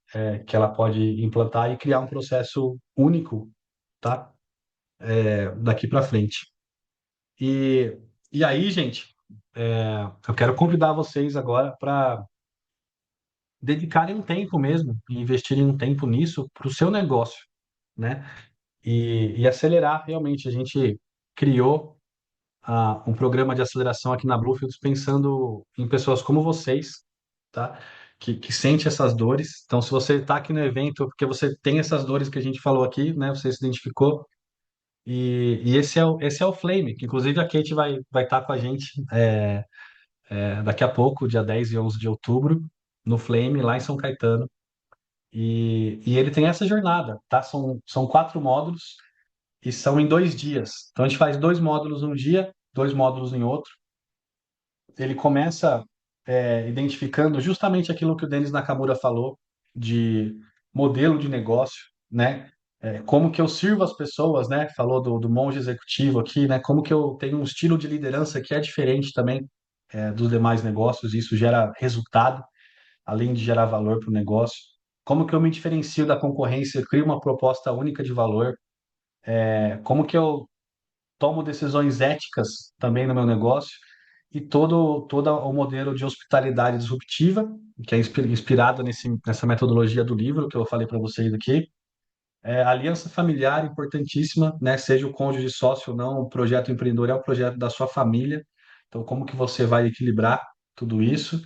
que ela pode implantar e criar um processo único, tá? Daqui para frente. E, e aí, gente, eu quero convidar vocês agora para dedicarem um tempo mesmo, e investirem um tempo nisso para o seu negócio, né? E acelerar realmente. A gente criou um programa de aceleração aqui na Bluefields pensando em pessoas como vocês, tá? Que sente essas dores. Então, se você está aqui no evento porque você tem essas dores que a gente falou aqui, né? Você se identificou. E esse é o Flame, que inclusive a Kate vai estar com a gente. daqui a pouco, dia 10 e 11 de outubro, no Flame, lá em São Caetano. E ele tem essa jornada, tá? São 4 módulos e são em 2 dias. Então a gente faz 2 módulos um dia, 2 módulos em outro. Ele começa identificando justamente aquilo que o Denis Nakamura falou de modelo de negócio, né? Como que eu sirvo as pessoas, né? Falou do monge executivo aqui, né? Como que eu tenho um estilo de liderança que é diferente também dos demais negócios, e isso gera resultado, além de gerar valor para o negócio. Como que eu me diferencio da concorrência, crio uma proposta única de valor, como que eu tomo decisões éticas também no meu negócio, e todo o modelo de hospitalidade disruptiva, que é inspirado nessa metodologia do livro que eu falei para vocês aqui. Aliança familiar importantíssima, né? Seja o cônjuge sócio ou não, o projeto empreendedor é o projeto da sua família. Então, como que você vai equilibrar tudo isso?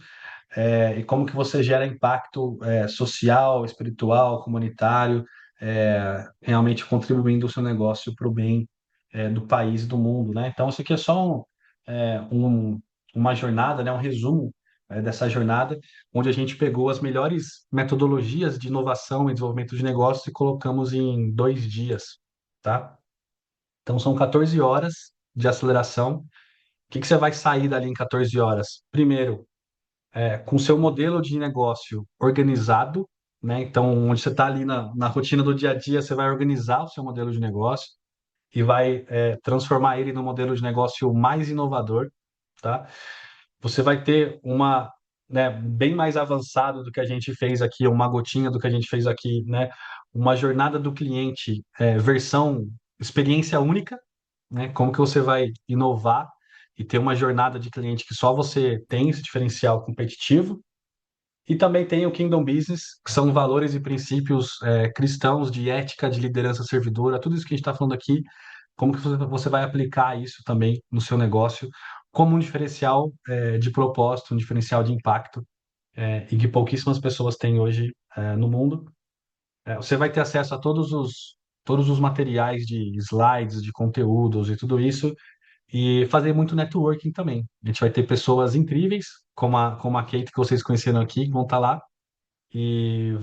E como que você gera impacto social, espiritual, comunitário, realmente contribuindo o seu negócio para o bem do país e do mundo, né? Então, isso aqui é só uma jornada, né? Um resumo dessa jornada, onde a gente pegou as melhores metodologias de inovação e desenvolvimento de negócios e colocamos em 2 dias, tá? Então, são 14 horas de aceleração. O que que você vai sair dali em 14 horas? Primeiro, com seu modelo de negócio organizado, né? Então, onde você está ali na rotina do dia a dia, você vai organizar o seu modelo de negócio e vai transformar ele no modelo de negócio mais inovador, tá? Você vai ter né, bem mais avançado do que a gente fez aqui, uma gotinha do que a gente fez aqui, né? Uma jornada do cliente, versão experiência única, né? Como que você vai inovar e ter uma jornada de cliente que só você tem esse diferencial competitivo. E também tem o Kingdom Business, que são valores e princípios cristãos de ética, de liderança servidora, tudo isso que a gente está falando aqui, como que você vai aplicar isso também no seu negócio como um diferencial de propósito, um diferencial de impacto, e que pouquíssimas pessoas têm hoje no mundo. Você vai ter acesso a todos os materiais de slides, de conteúdos e tudo isso, e fazer muito networking também. A gente vai ter pessoas incríveis, como a Kate, que vocês conheceram aqui, que vão estar lá, e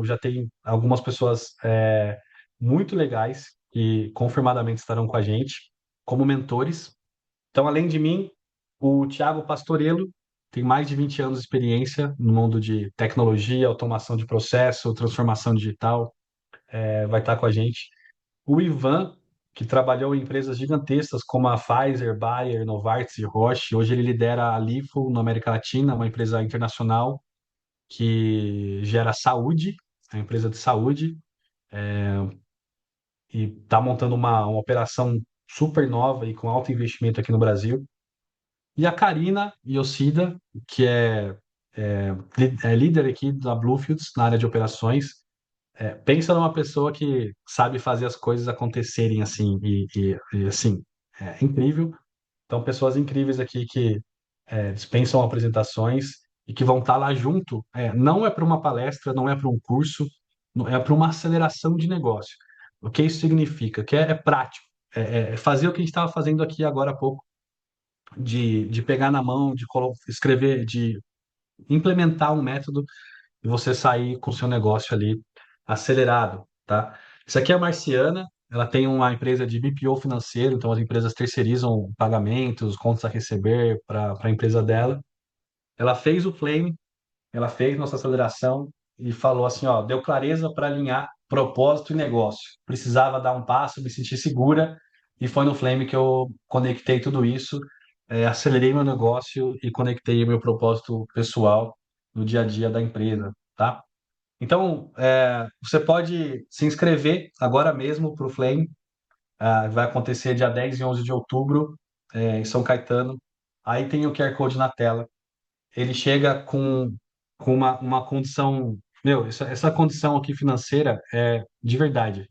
já tem algumas pessoas muito legais que confirmadamente estarão com a gente como mentores. Então, além de mim, o Thiago Pastorello tem mais de 20 anos de experiência no mundo de tecnologia, automação de processo, transformação digital, vai estar com a gente. O Ivan, que trabalhou em empresas gigantescas como a Pfizer, Bayer, Novartis e Roche. Hoje ele lidera a Lifo na América Latina, uma empresa internacional que gera saúde, é uma empresa de saúde, e está montando uma operação super nova e com alto investimento aqui no Brasil. E a Karina Yoshida, que é líder aqui da Bluefields na área de operações. Pensa numa pessoa que sabe fazer as coisas acontecerem assim, e, assim, é incrível. Então, pessoas incríveis aqui que dispensam apresentações e que vão estar lá junto. Não é para uma palestra, não é para um curso, é para uma aceleração de negócio. O que isso significa? Que é prático. É fazer o que a gente estava fazendo aqui agora há pouco, de pegar na mão, de escrever, de implementar um método e você sair com o seu negócio ali acelerado, tá? Isso aqui é a Marciana, ela tem uma empresa de BPO financeiro, então as empresas terceirizam pagamentos, contas a receber para a empresa dela. Ela fez o Flame, ela fez nossa aceleração e falou assim, ó, deu clareza para alinhar propósito e negócio. Precisava dar um passo, me sentir segura, e foi no Flame que eu conectei tudo isso, acelerei meu negócio e conectei meu propósito pessoal no dia a dia da empresa, tá? Então, você pode se inscrever agora mesmo para o Flame. Vai acontecer dia 10 e 11 de outubro, em São Caetano. Aí tem o QR Code na tela. Ele chega com uma condição. Meu, essa condição aqui financeira é de verdade.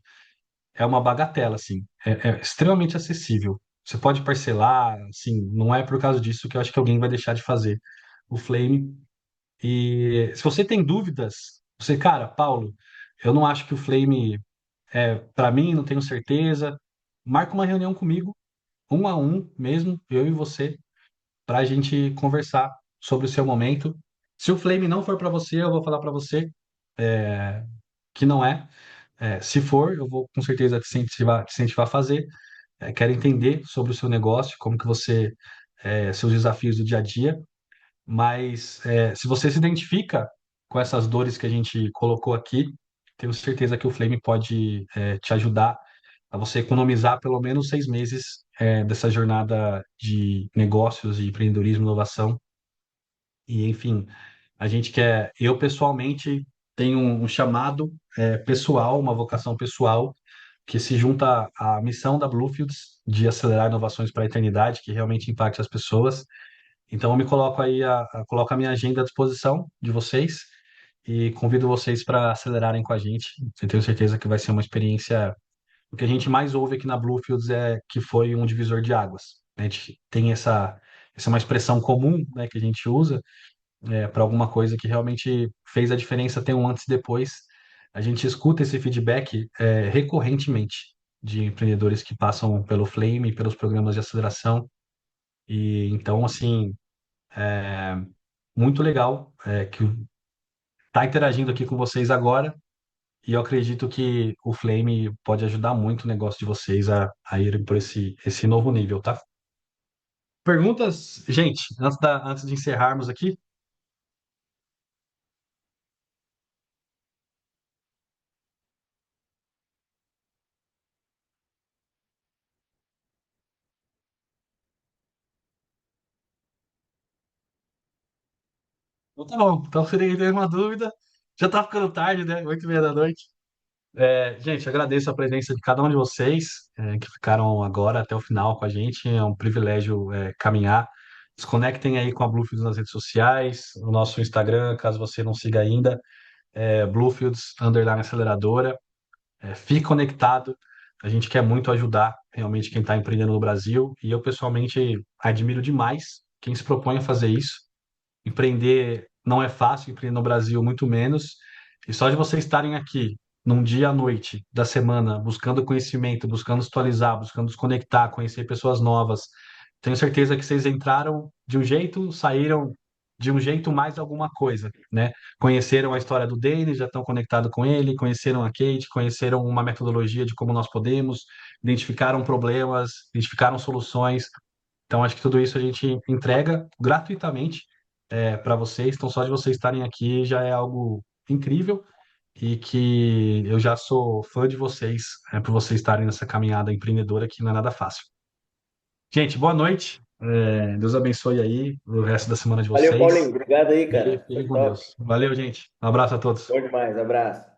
É uma bagatela, assim. É extremamente acessível. Você pode parcelar, assim, não é por causa disso que eu acho que alguém vai deixar de fazer o Flame. E se você tem dúvidas, cara, Paulo, eu não acho que o Flame é para mim, não tenho certeza. Marca uma reunião comigo, 1 a 1 mesmo, eu e você, para a gente conversar sobre o seu momento. Se o Flame não for para você, eu vou falar para você que não é. Se for, eu vou com certeza te incentivar a fazer. Quero entender sobre o seu negócio, como que você, seus desafios do dia a dia. Mas se você se identifica com essas dores que a gente colocou aqui, tenho certeza que o Flame pode te ajudar a você economizar pelo menos 6 meses dessa jornada de negócios, de empreendedorismo, inovação. E, enfim, eu pessoalmente tenho um chamado pessoal, uma vocação pessoal, que se junta à missão da Bluefields de acelerar inovações para a eternidade, que realmente impacte as pessoas. Então, eu me coloco aí, coloco a minha agenda à disposição de vocês e convido vocês para acelerarem com a gente. Eu tenho certeza que vai ser uma experiência. O que a gente mais ouve aqui na Bluefields é que foi um divisor de águas. A gente tem essa é uma expressão comum, né, que a gente usa para alguma coisa que realmente fez a diferença, tem um antes e depois. A gente escuta esse feedback recorrentemente de empreendedores que passam pelo Flame, pelos programas de aceleração. E então, assim, muito legal que tá interagindo aqui com vocês agora. E eu acredito que o Flame pode ajudar muito o negócio de vocês a ir por esse novo nível, tá? Perguntas, gente, antes de encerrarmos aqui. Então tá bom. Então, se ninguém tem uma dúvida, já tá ficando tarde, né? 8h30 da noite. Gente, agradeço a presença de cada um de vocês que ficaram agora até o final com a gente. É um privilégio caminhar. Se conectem aí com a Bluefields nas redes sociais, o nosso Instagram, caso você não siga ainda, Bluefields_aceleradora. Fique conectado. A gente quer muito ajudar realmente quem está empreendendo no Brasil. E eu, pessoalmente, admiro demais quem se propõe a fazer isso. Empreender não é fácil, empreender no Brasil muito menos. E só de vocês estarem aqui num dia à noite da semana, buscando conhecimento, buscando se atualizar, buscando se conectar, conhecer pessoas novas, tenho certeza que vocês entraram de um jeito, saíram de um jeito mais alguma coisa, né? Conheceram a história do Denis, já estão conectados com ele, conheceram a Kate, conheceram uma metodologia de como nós podemos, identificaram problemas, identificaram soluções. Então, acho que tudo isso a gente entrega gratuitamente para vocês. Então, só de vocês estarem aqui já é algo incrível e que eu já sou fã de vocês, por vocês estarem nessa caminhada empreendedora que não é nada fácil. Gente, boa noite. Deus abençoe aí o resto da semana de Valeu, vocês Paulinho. Obrigado aí, e cara. Foi fiquem com top. Deus. Valeu, gente. Um abraço a todos. Bom demais. Abraço.